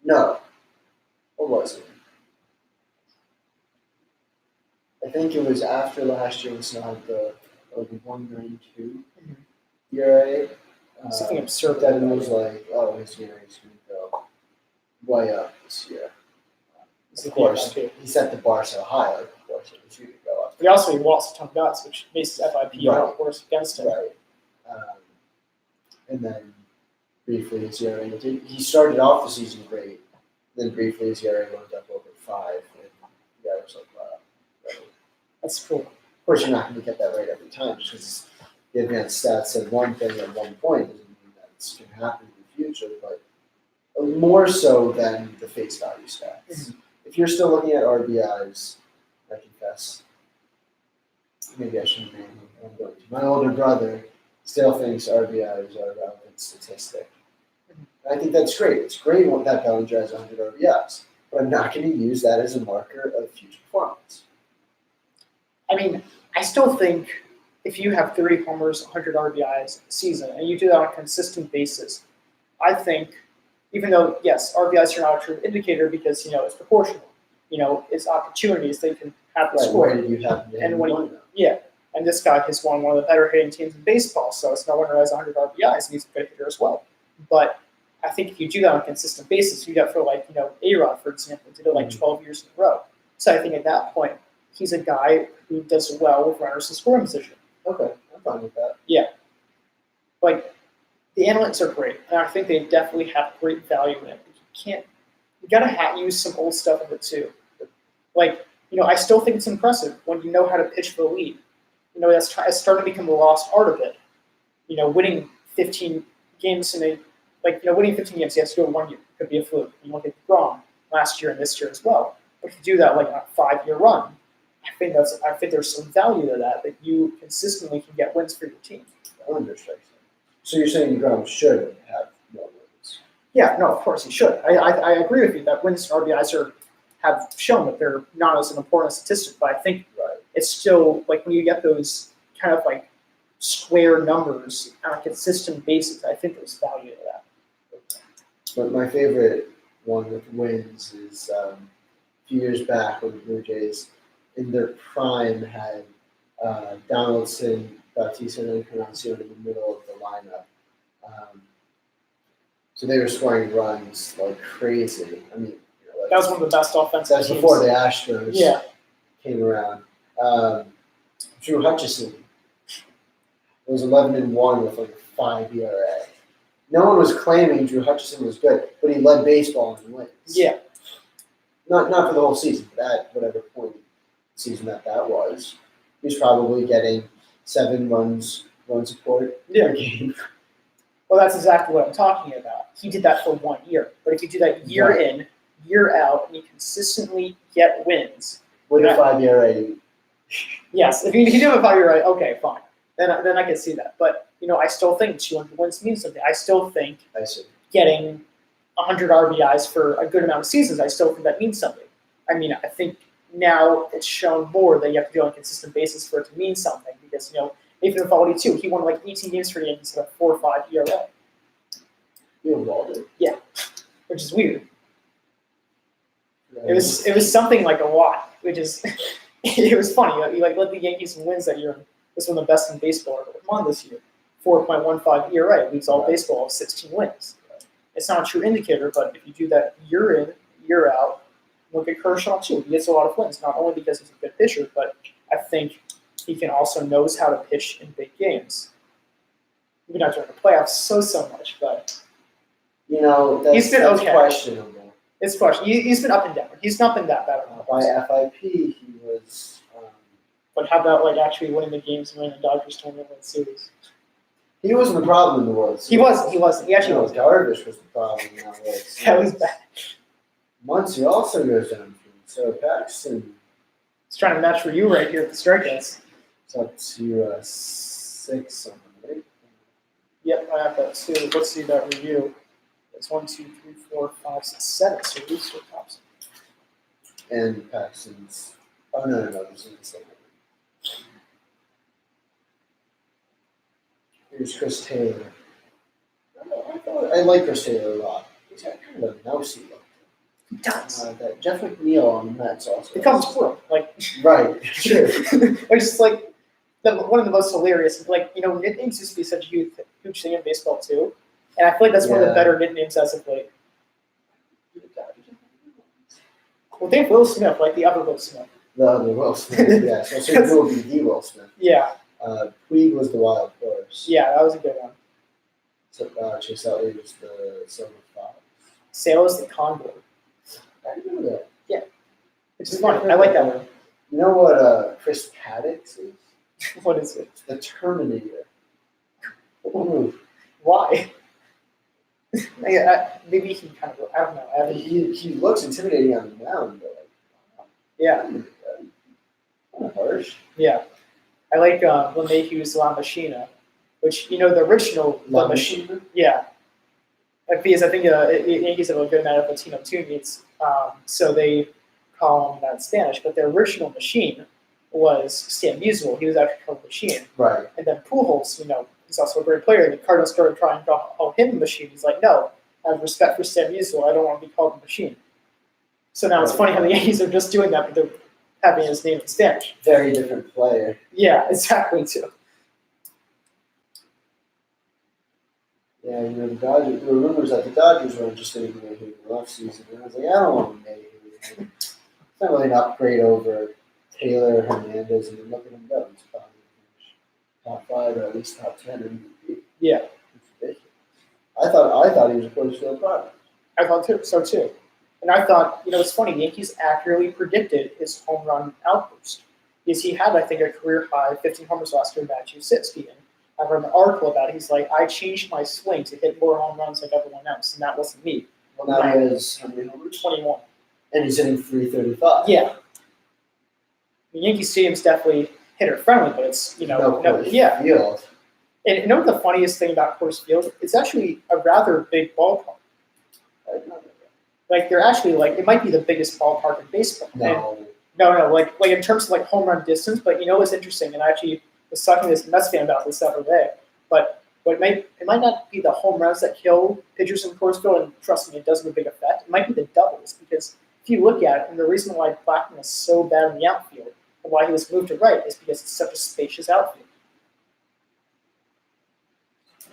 no, what was it? I think it was after last year we still had the 192 Mhm. ERA. Something absurd. That was like, oh, his ERA is going to go way up this year. Of course, he set the bar so high, like, of course, it was going to go up. He also lost a ton of guys, which makes his FIP a lot worse against him. Right. And then briefly his ERA, he started off the season great. Then briefly his ERA went up over 5. And yeah, it was like, wow. Right. That's cool. Of course, you're not going to get that right every time because the advanced stats said one thing at one point doesn't mean that it's going to happen in the future, but more so than the face value stats. Mm-hmm. If you're still looking at RBIs, I confess, maybe I shouldn't name him. I'm going to. My older brother still thinks RBIs are a relevant statistic. I think that's great. It's great when that Bellinger has 100 RBIs, but I'm not going to use that as a marker of future performance. I mean, I still think if you have 30 homers, 100 RBIs a season, and you do that on a consistent basis, I think, even though, yes, RBIs are not a true indicator because, it's proportional. It's opportunities they can have to score. Where did you have And and this guy has won one of the better hitting teams in baseball, so it's no wonder he has 100 RBIs, and he's a good hitter as well. But I think if you do that on a consistent basis, you got for A-Rod, for example, did it like 12 years in a row. So I think at that point, he's a guy who does well with runners in scoring position. Okay, I'm fine with that. Yeah. Like, the analytics are great, and I think they definitely have great value in it. You gotta use some old stuff in it too. Like, I still think it's impressive when you know how to pitch for the lead. That's starting to become a lost art of it. Winning 15 games winning 15 games, yes, you do it 1 year. It could be a fluke. You look at DeGrom last year and this year as well. But if you do that like a 5-year run, I think there's some value to that you consistently can get wins for your team. So you're saying DeGrom should have more wins? Yeah, no, of course he should. I agree with you that wins and RBIs have shown that they're not as an important statistic, but I think it's still like when you get those kind of like square numbers on a consistent basis, I think there's value to that. But my favorite one with wins is a few years back when the Blue Jays, in their prime, had Donaldson, Bautista, and Encarnacion in the middle of the lineup. So they were scoring runs like crazy. I mean, that was one of the best offensive teams. That's before the Astros came around. Drew Hutchison was 11-1 with like a 5 ERA. No one was claiming Drew Hutchison was good, but he led baseball in wins. Yeah. Not for the whole season, but at whatever point season that was. He was probably getting 7 run support per game. Well, that's exactly what I'm talking about. He did that for 1 year. But if you do that year in, year out, and you consistently get wins. With a 5 ERA. Yes, if you do a 5 ERA, okay, fine. Then I can see that. But, I still think 200 wins means something. I still think getting 100 RBIs for a good amount of seasons, I still think that means something. I mean, I think now it's shown more that you have to do it on a consistent basis for it to mean something. Because, Nathan Eovaldi, too, he won like 18 games for the Yankees at a 4 or 5 ERA. You involved it. Yeah, which is weird. It was something like a lot, which is it was funny. You led the Yankees in wins that year. It was one of the best in baseball. Won this year, 4.15 ERA leads all baseball of 16 wins. It's not a true indicator, but if you do that year in, year out, look at Kershaw too. He gets a lot of wins, not only because he's a good pitcher, but I think he can also knows how to pitch in big games. Maybe not during the playoffs so much, but that's questionable. It's questionable. He's been up and down. He's not been that bad. By FIP, he was. But how about actually winning the games and winning the Dodgers tournament World Series? He wasn't the problem in the World Series. He wasn't. He actually was. Darvish was the problem in that World Series. That was bad. Muncy also goes down. So Paxton. He's trying to match for you right here at the strikeouts. It's up to 6 something, right? Yep, I have that too. Let's see that review. It's 1, 2, 3, 4, 5, 6, 7. So these are tops. And Paxton's. Oh no, this is the second. Here's Chris Taylor. I like Chris Taylor a lot. He's got kind of a mousy look. He does. That Jeff McNeil on the Mets also. It comes through. Like, Right, sure. it's just like one of the most hilarious. Like, nicknames used to be such a huge thing in baseball too, and I feel like that's one of the Yeah. better nicknames as of late. Well, they have Will Smith, like the other Will Smith. The other Will Smith, yes. Also, it will be the Will Smith. Yeah, Puig was the wild horse. yeah, that was a good one. So, Chase Utley was the silver fox. Sale is the condor, I remember that. which is funny. I like that one. You know what Chris Paddock's is? What is it? The Terminator. Ooh. Why? Maybe he kind of. I don't know. I haven't. He looks intimidating on the mound, but Yeah, kind of harsh. yeah. I like LeMahieu's La Machina, which the original La Machina. Machina? Yeah. Because I think Yankees have a good amount of Latino teammates, so they call him that in Spanish. But the original Machine was Stan Musial. He was actually called Machine. Right. And then Pujols, he's also a great player. And the Cardinals started trying to call him the Machine. He's like, no, I have respect for Stan Musial. I don't want to be called the Machine. So now it's funny how the Yankees are just doing that, but they're having his name in Spanish. Very different player. Yeah, exactly, too. Yeah, the Dodgers. There were rumors that the Dodgers were interested in Mayhew in the offseason, and I was like, I don't want Mayhew. It's not really an upgrade over Taylor Hernandez, and look at him go. He's probably top 5 or at least top 10 MVP. Yeah, It's ridiculous. I thought he was a Coors Field product. I thought so, too. And I thought, it's funny, the Yankees accurately predicted his home run outburst. Because he had, I think, a career high 15 homers last year in Massachusetts. And I read an article about it. He's like, I changed my swing to hit more home runs like everyone else, and that wasn't me. Well, now he has how many homers? 21. And he's hitting 335. Yeah. The Yankee Stadium's definitely hitter friendly, but it's, yeah. Field. And you know what the funniest thing about Coors Field? It's actually a rather big ballpark. Like, they're actually, it might be the biggest ballpark in baseball. No. And, no, like in terms of, home run distance, but what's interesting, and I actually was talking to this Mets fan about this the other day, but it might not be the home runs that kill pitchers in Coors Field, and trust me, it does have a big effect. It might be the doubles, because if you look at it, and the reason why Blackman is so bad in the outfield, and why he was moved to right, is because it's such a spacious outfield.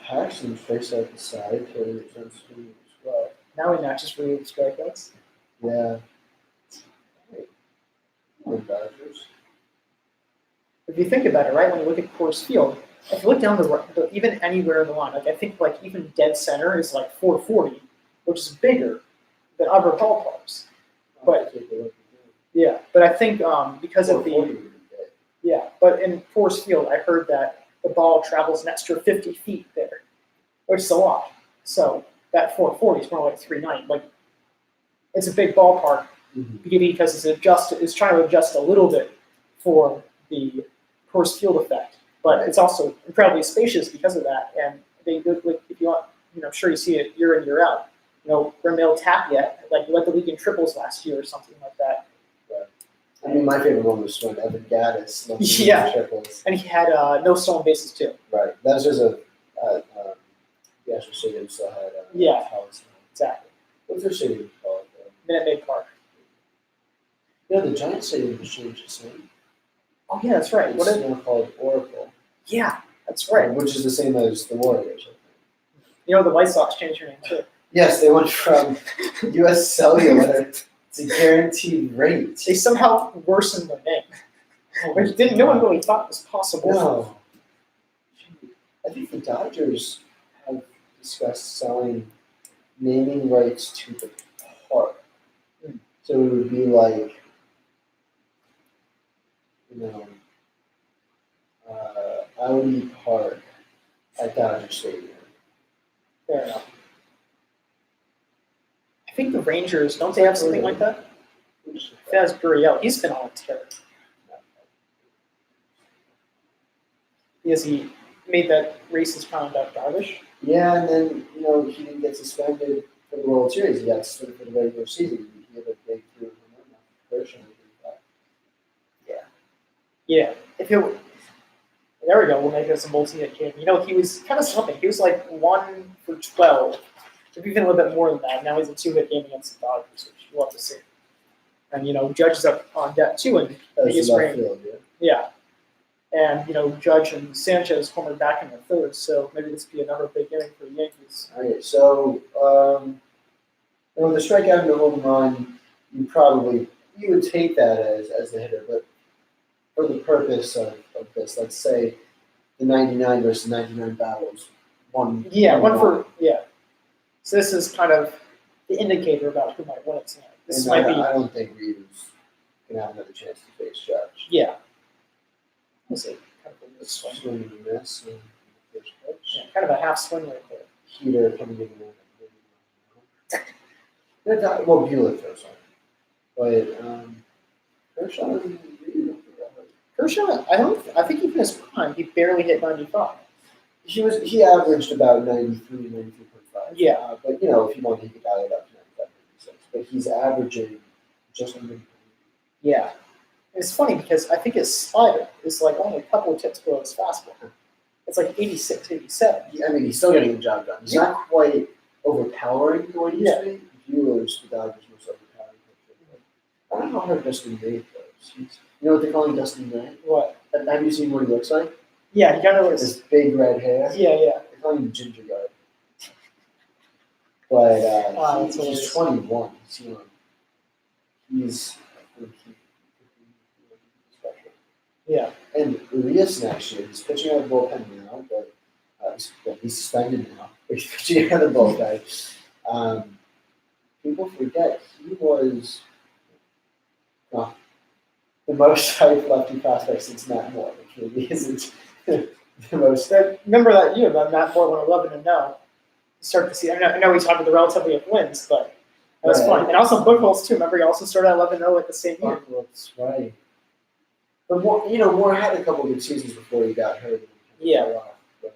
Paxton face out the side to return swing as well. Now he matches for the strikeouts. Yeah. Dodgers. If you think about it, right, when you look at Coors Field, if you look down even anywhere in the line, I think even dead center is 440, which is bigger than other ballparks. But yeah, but I think because of but in Coors Field, I heard that the ball travels an extra 50 feet there, which is a lot. So that 440 is more like 390. It's a big ballpark. Because it's trying to adjust a little bit for the Coors Field effect, but it's also incredibly spacious because of that. And they do, if you want, I'm sure you see it year in, year out. Ramil Tapia, led the league in triples last year or something like that. Right. I mean, my favorite one was when Evan Gaddis led the league in triples. And he had no stolen bases too. Right. That was just the Astro Stadium still had Exactly. What's their stadium called? Minute Maid Park. Yeah, the Giants Stadium just changed its name. Oh yeah, that's right. It's now called Oracle. Yeah, that's right. Which is the same as the Warriors. The White Sox changed their name too. Yes, they went from U.S. Cellular to guaranteed rate. They somehow worsened their name, which no one really thought was possible. No. I think the Dodgers have discussed selling naming rights to the park. So it would be Audi Park at Dodger Stadium. Fair enough. I think the Rangers, don't they have something like that? That's Gurriel. He's been on a tear. Because he made that racist comment about Darvish. Yeah, and then, he didn't get suspended for the World Series. He got suspended for the regular season. He had a big through version. Yeah. There we go. We'll make this a multi-hit game. He was kind of something. He was 1 for 12 maybe even a little bit more than that. Now he's a 2-hit game against the Dodgers, which we'll have to see. And Judge is up on deck too, and That's left field, yeah. And Judge and Sanchez homered back in the third, so maybe this would be another big inning for the Yankees. All right, so with the strikeout and the home run, you would take that as the hitter, but for the purpose of this, let's say the 99 versus 99 battles, one. So this is kind of the indicator about who might win it tonight. This And might I be. don't think Reeves can have another chance to face Judge. Yeah. We'll see. Kind of a swing. Swing and miss and first pitch. Yeah, kind of a half swing right there. Heater coming in. Well, Bueller throws on. But Kershaw doesn't really look for that. Kershaw, I think even his prime, he barely hit 95. He averaged about 93, 93.5. Yeah. But if you want, he could dial it up to 95, 96. But he's averaging just under. Yeah. It's funny because I think his slider is like only a couple of tips below his fastball. It's like 86, 87. I mean, he's still getting the job done. He's not quite overpowering the way he used to be. Bueller's the Dodgers most overpowering. I don't know how Dustin May plays. You know what they call him, Dustin May? What? Have you seen what he looks like? Yeah, he kind of looks. His big red hair. Yeah. They call him Ginger Guard. But he's 21. He's special. Yeah. And Urias next year, he's pitching out of the bullpen now, but he's suspended now. He's pitching out of the bullpen. People forget he was the most hyped lefty prospect since Matt Moore, which really isn't the most. Remember that year that Matt Moore went 11-0. Start to see. I know we talked about the relatively of wins, but that was fun. And also Buchholz too. Remember, he also started 11-0 at the same year. That's right. But Moore had a couple of good seasons before he got hurt. Yeah. But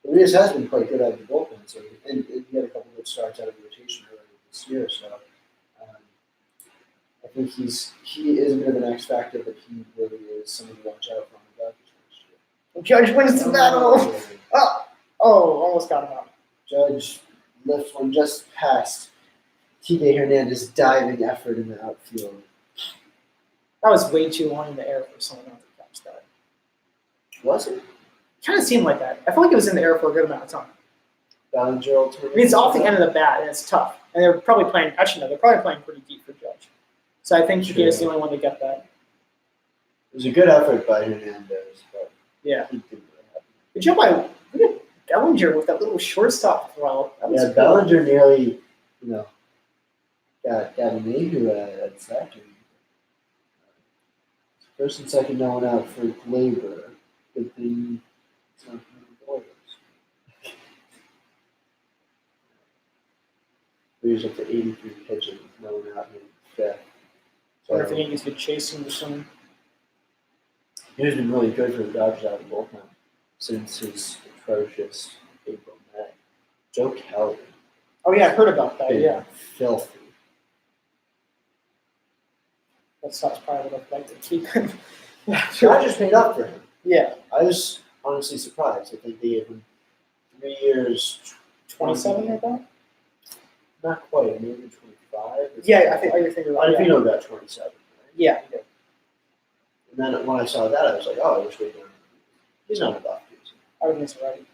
Urias has been quite good at the bullpen, and he had a couple of good starts out of the rotation earlier this year. So I think he is a bit of an X factor, but he really is someone to watch out for on the Dodgers next year. Judge wins the battle. Oh, almost got him out. Judge lifts one just past T.J. Hernandez's diving effort in the outfield. That was way too long in the air for someone else to catch that. Was it? Kind of seemed like that. I felt like it was in the air for a good amount of time. Ballinger ultimately. I mean, it's off the end of the bat, and it's tough. And they're probably playing. Actually, no, they're probably playing pretty deep for Judge. So I think he is the only one to get that. It was a good effort by Hernandez, but yeah, he didn't really have it. Good job by Bellinger with that little shortstop throw. Yeah, Bellinger nearly, got an Ahu at second. First and second, no one out for Glaber. Good thing it's not the Boyers. He's up to 83 pitches, no one out in fifth. I wonder if the Yankees could chase him or something. He's been really good for the Dodgers out of the bullpen since his atrocious April, May. Joe Kelly. Oh, yeah, I heard about that, yeah. Filthy. That's probably what I'd like to keep him. Dodgers paid up for him. Yeah. I was honestly surprised. I think they gave him 3 years. 27 or that? Not quite, maybe 25. Yeah, I think you're thinking about I know that 27. Right? Yeah. And then when I saw that, I was like, oh, I wish they'd done it. He's not a buff, dude. I would think it's right.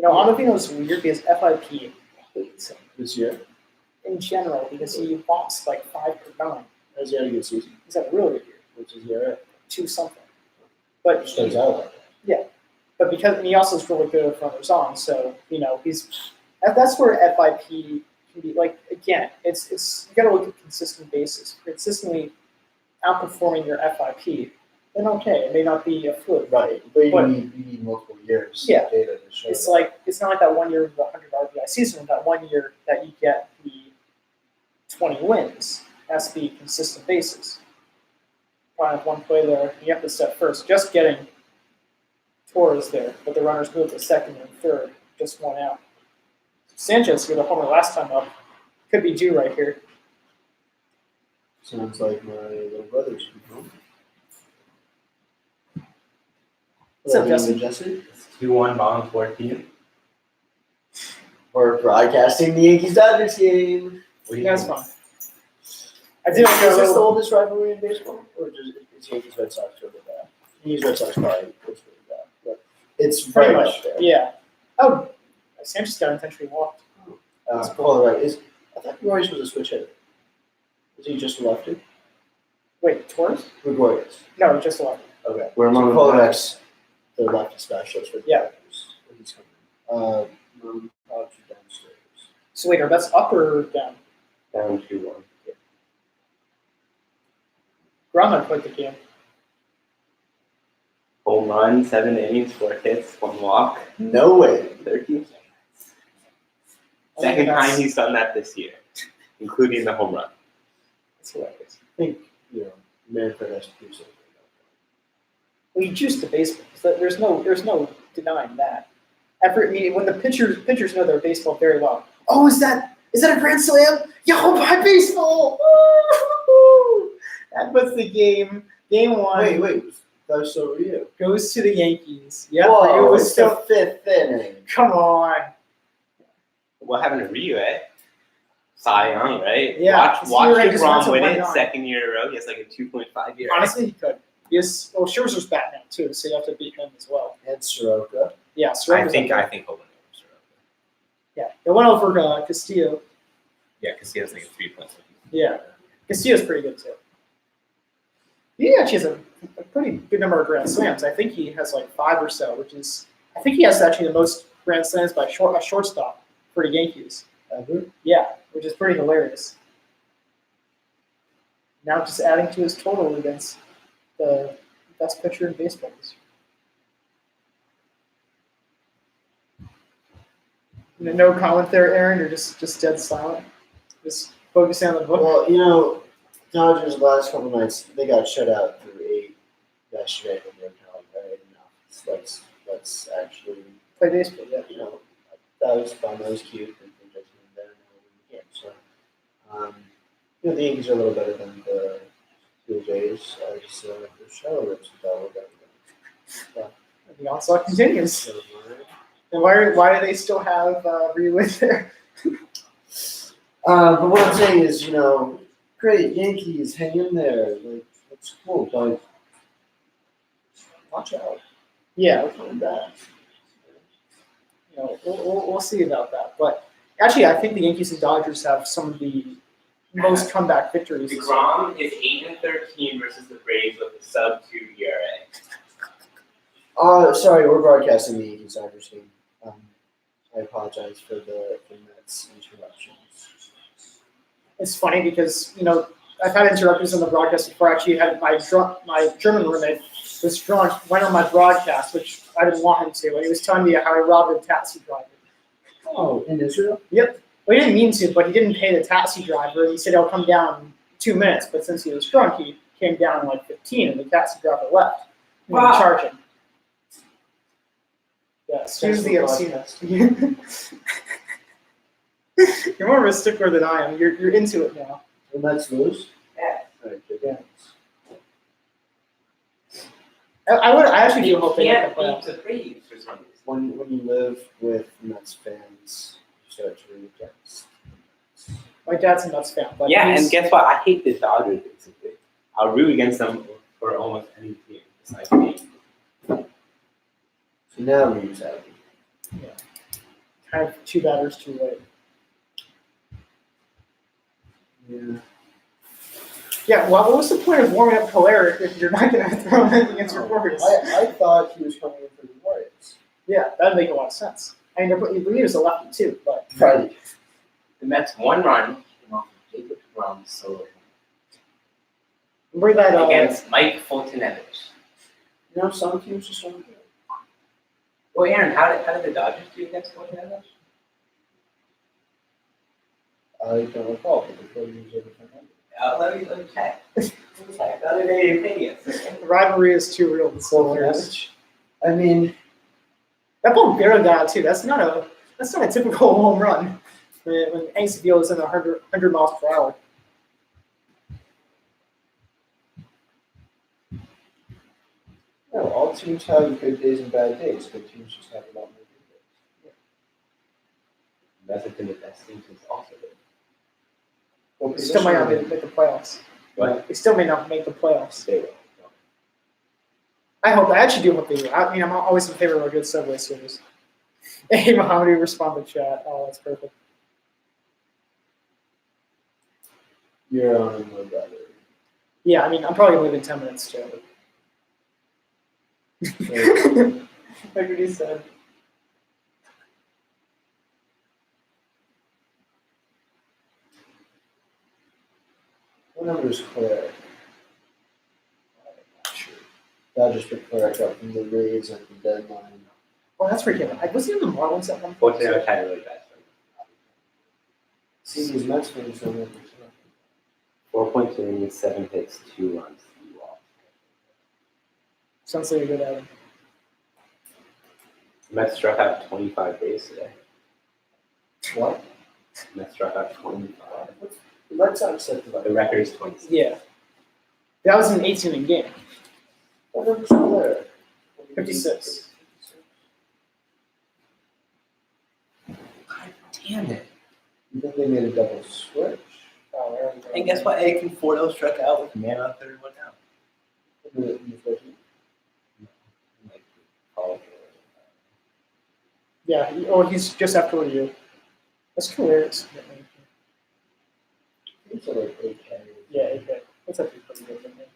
Ottavino is weird because FIP hates him. This year? In general, because he walks like 5 per 9. Has he had a good season? He's had a really good year. Which is ERA? 2 something. But Stands out like that. Yeah. But because he also is really good with runners on, so that's where FIP can be like again, it's you gotta look at consistent basis. If you're consistently outperforming your FIP, then okay, it may not be a fluke. Right. But you need multiple years Yeah. of data to show It's that. like it's not like that 1 year of the 100 RBI season, that 1 year that you get the 20 wins. It has to be consistent basis. Find one play there, you have to step first. Just getting Torres there, but the runners moved to second and third, just 1 out. Sanchez with a homer last time up could be due right here. Sounds like my little brother should be home. What's up, Jesse? Jesse? It's 2-1 bottom 14. We're broadcasting the Yankees-Dodgers game. That's fun. I did Is like a this the little. oldest rivalry in baseball? Or just is Yankees-Red Sox really bad? Yankees-Red Sox probably is really bad. But it's Pretty very much. much there. Yeah. Oh, Sanchez got intentionally walked. Colorado is. I thought Gregorius was a switch hitter. Is he just a lefty? Wait, Torres? Gregorius. No, just a lefty. Okay. We're among Colorado. The lefty specialist for the Yeah. Dodgers. He's coming. Downstairs. So wait, are bets up or down? down 2-1. Grandma played the game. Home run, 7 innings, 4 hits, 1 walk, No way. 13 seconds. Oh, Second that's- time he's done that this year, including the home run. That's hilarious. I think, Manfred has to do something Well, you juice the baseball. So there's no denying that. When the pitchers know their baseball very well. Oh, is that a grand slam? Yo, my baseball! Woo! That puts the game one. Wait. That was so real. Goes to the Yankees. Yeah, Whoa, it was it's still. the 5th inning. Come on. What happened to Ryu, eh? Cy Young, right? Yeah, Watch he just went DeGrom to win it 1-9. second year in a row. He has like a 2.5 year. Honestly, he could. Yes. Well, Scherzer's back now too, so you have to beat him as well. And Soroka. Yeah, I Soroka's think up there. he'll win over Soroka. Yeah, they went over Castillo. Yeah, because he has like a 3 points. Yeah, Castillo's pretty good too. He actually has a pretty good number of grand slams. I think he has like 5 or so, I think he has actually the most grand slams by a shortstop for the Yankees. Ever? Yeah, which is pretty hilarious. Now just adding to his total against the best pitcher in baseball this year. No comment there, Aaron. You're just dead silent. Just focusing on the book. Well, Dodgers the last couple nights, they got shut out through 8 yesterday from their town. Right? Let's actually, Play baseball, yeah. that was fun. That was cute. And just went there and now we can't. So, the Yankees are a little better than the Blue Jays. As the Charlotte Rips are better. The onslaught continues. So, And why do they still have Ryu in there? but what I'm saying is, great Yankees, hang in there. Like, it's cool, but watch out. Yeah, They're coming back. we'll see about that. But actually, I think the Yankees and Dodgers have some of the most comeback victories. DeGrom is 8-13 versus the Braves with a sub-2 ERA. Sorry, we're broadcasting the Yankees Dodgers game. I apologize for the Mets interruptions. It's funny because I've had interruptions on the broadcast before. I actually had my German roommate was drunk, went on my broadcast, which I didn't want him to, and he was telling me how he robbed a taxi driver. Oh, in Israel? Yep. Well, he didn't mean to, but he didn't pay the taxi driver. He said he'll come down in 2 minutes, but since he was drunk, he came down in like 15, and the taxi driver left. He didn't Wow. charge him. Yeah, Susie, I've seen this. You're more of a stickler than I am. You're into it now. The Mets lose? Yeah. Alright, good. Yeah. I actually do hope they make the playoffs. the Braves for some reason. When you live with Mets fans, you start to root against. My dad's a Mets fan, but Yeah, he's- and guess what? I hate the Dodgers, basically. I'll root against them for almost any team besides me. So now Reeves happy. kind of too bad or too late. Yeah. Yeah, well, what was the point of warming up Hilaire if you're not going to throw him against your Warriors? I thought he was coming in for the Warriors. Yeah, that'd make a lot of sense. I mean, he was a lefty too, but Right. The Mets one run came off of Jacob DeGrom's solo remember that against Mike Foltynewicz. Some teams just don't do it. Well, Aaron, how did the Dodgers do against Foltynewicz? I don't recall, but the Warriors over 500. Let me check. The other day in Vegas. the rivalry is too real. It's so hilarious. I mean, That ball barely got out too. That's not a typical home run when Hank Beal is in 100 miles per hour. no, all teams have good days and bad days. Good teams just have a lot more good Mets have been the best team since also. What They still might not position make the playoffs. What? They still may not make the playoffs. They will. I hope. I actually do hope they do. I mean, I'm always in favor of a good Subway series. Hey, Mohammed, you respond to chat. Oh, that's perfect. You're on my brother. Yeah, I mean, I'm probably gonna leave in 10 minutes too. Like what you said. What number is Cleric? I'm not sure. Dodgers picked Cleric up from the Rays at the deadline. Oh, that's freaking. I wasn't even the Marlins at one point. Fortunately, I've had a really bad start. See, these Mets fans don't understand. 4.2 innings, 7 hits, 2 runs, 3 walks. Sounds like a good outing. Mets struck out 25 days today. What? Mets struck out 25. The Red Sox said to The record is 26. Yeah. That was an 18-inning game. What number's Cleric? 56. God damn it. You think they made a double switch? Oh, there we go. And guess what? Eddie Conforto struck out with a man on third, one out. In the first inning? Like, college. Yeah. He's just after you. That's hilarious. It's like 8K. Yeah, okay. That's actually pretty good. I think.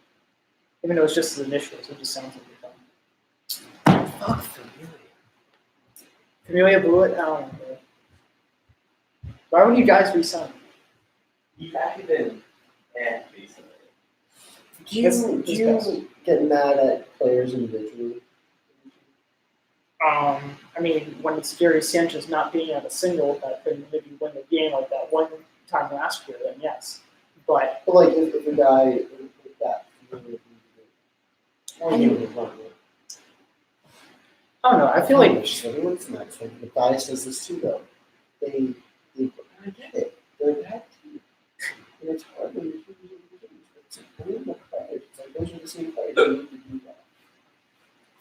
Even though it's just his initials, it just sounds like you're fun. Fuck Familia. Familia blew it. I don't know. Why would you guys resign? He's actually been recently. Do That's you get mad at players individually? I mean, when it's Gary Sanchez not being at a single that could maybe win the game like that one time last year, then yes. But But like if a guy with that, I don't know. I feel like everyone's nuts. Like the guy says this too, though. They I get it. They're a bad team, and it's hard when you're it's like playing the players. It's like those are the same players. You need to do that.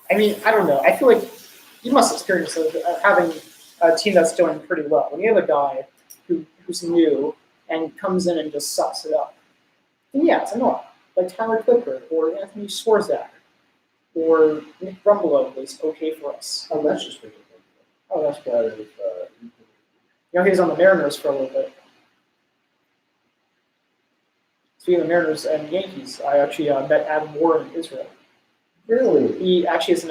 I mean, I don't know. I feel like you must experience having a team that's doing pretty well. When you have a guy who's new and comes in and just sucks it up, then yeah, it's annoying. Like Tyler Clippard or Anthony Swarzak or Nick Rumbelow was okay for us. Oh, that's just making fun. Oh, that's good. Better if You know, he was on the Mariners for a little bit. Speaking of the Mariners and Yankees, I actually met Adam Warren in Israel. really, He actually is an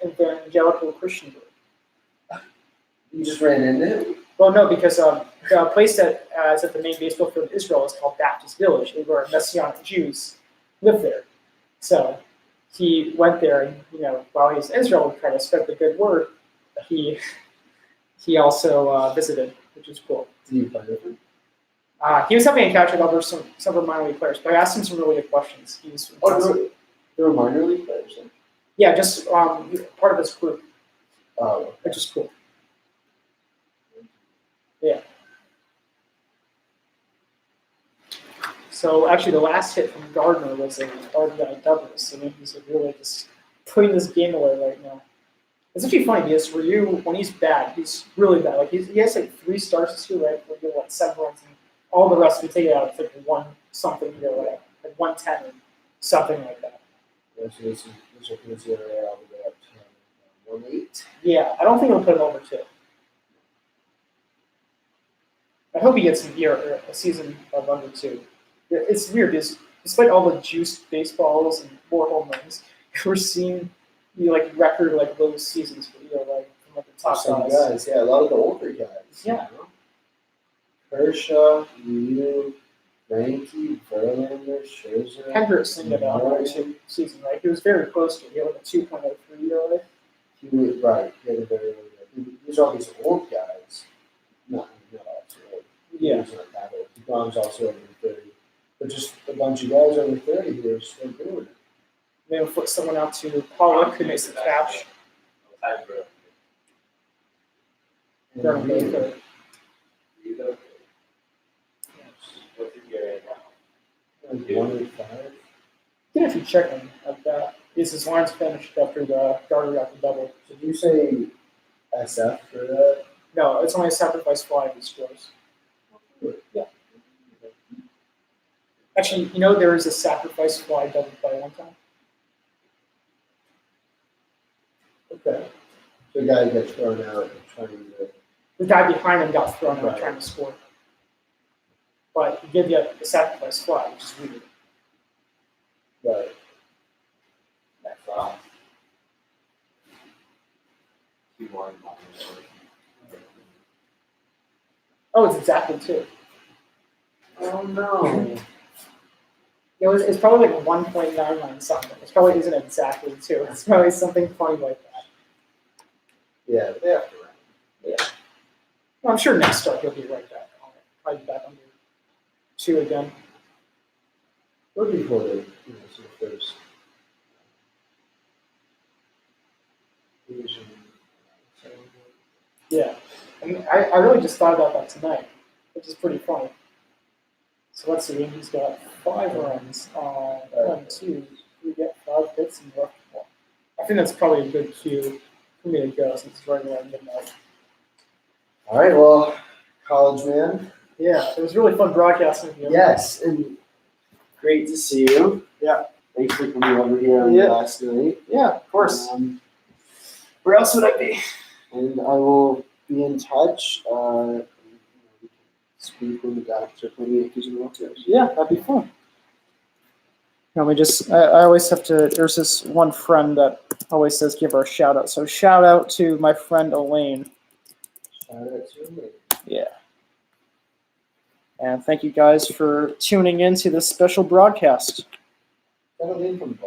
evangelical Christian group. you just ran into him. Well, no, because the place that is at the main baseball field in Israel is called Baptist Village, where Messianic Jews live there. So he went there, and while he was in Israel, and tried to spread the good word. He also visited, which is cool. Did you play with him? He was having a catch with other several minor league players, but I asked him some really good questions. He was There were minor league players. Then? yeah, just part of his group, Oh, which is cool. Yeah. So actually, the last hit from Gardner was a RBI double. So he's really just putting this game away right now. It's actually funny because Ryu, when he's bad, he's really bad. Like he has like 3 starts this year, right? Where he like 7 runs, and all the rest we take it out, it's like 1 something here, like 110 or something like that. yeah, so this is the area all the way up to 1-8. Yeah, I don't think he'll put it over 2. I hope he gets a season of under 2. It's weird because despite all the juiced baseballs and 4 home runs, we're seeing like record like low seasons for like from like the top Some guys. guys, yeah, a lot of the older guys. Yeah. You know? Kershaw, Ryu, Frankie, Verlander, Scherzer. Hendrickson did a 102 season, right? He was very close to it. He had like a 2.03 ERA. He was right. He had a very these are all these old guys. Not all too old. Yeah. He's not that old. DeGrom's also over 30. But just a bunch of guys over 30 who are still doing it. Maybe we'll flip someone out to Pollock, who makes the catch. And Vernon Ryu, Baker. like 185. Even if you check him like that, because his line's finished after the Gardner got the double. Did you say SF for that? No, it's only a sacrifice fly he scores. Yeah. Actually, there is a sacrifice fly double play one time. Okay. The guy gets thrown out and trying to. The guy behind him got thrown out Right. trying to score. But he did get the sacrifice fly, which is weird. Right. That's 2-1. Oh, it's exactly 2. Oh no. It's probably like 1.99 something. It probably isn't exactly 2. It's probably something funny like that. Yeah, they have to run. Well, I'm sure next start he'll be right back on it. Probably back under 2 again. Or before they, sort of first. Yeah. I really just thought about that tonight, which is pretty funny. So let's see, Yankees got 5 runs on 1, 2, 3, get 5 hits and left 1. I think that's probably a good cue for me to go since it's right around midnight. All right, well, college man. Yeah, it was really fun broadcasting with you. Yes, and great to see you. Yeah. Thanks for coming over here on Yeah. last night. Yeah, of course. Where else would I be? And I will be in touch. We can speak when the Ducks are playing Yankees and World Series. Yeah, that'd be fun. I always have to, there's this one friend that always says give her a shout out. So shout out to my friend Elaine. Shout out to me. Yeah. And thank you guys for tuning in to this special broadcast. Got a name from Bart.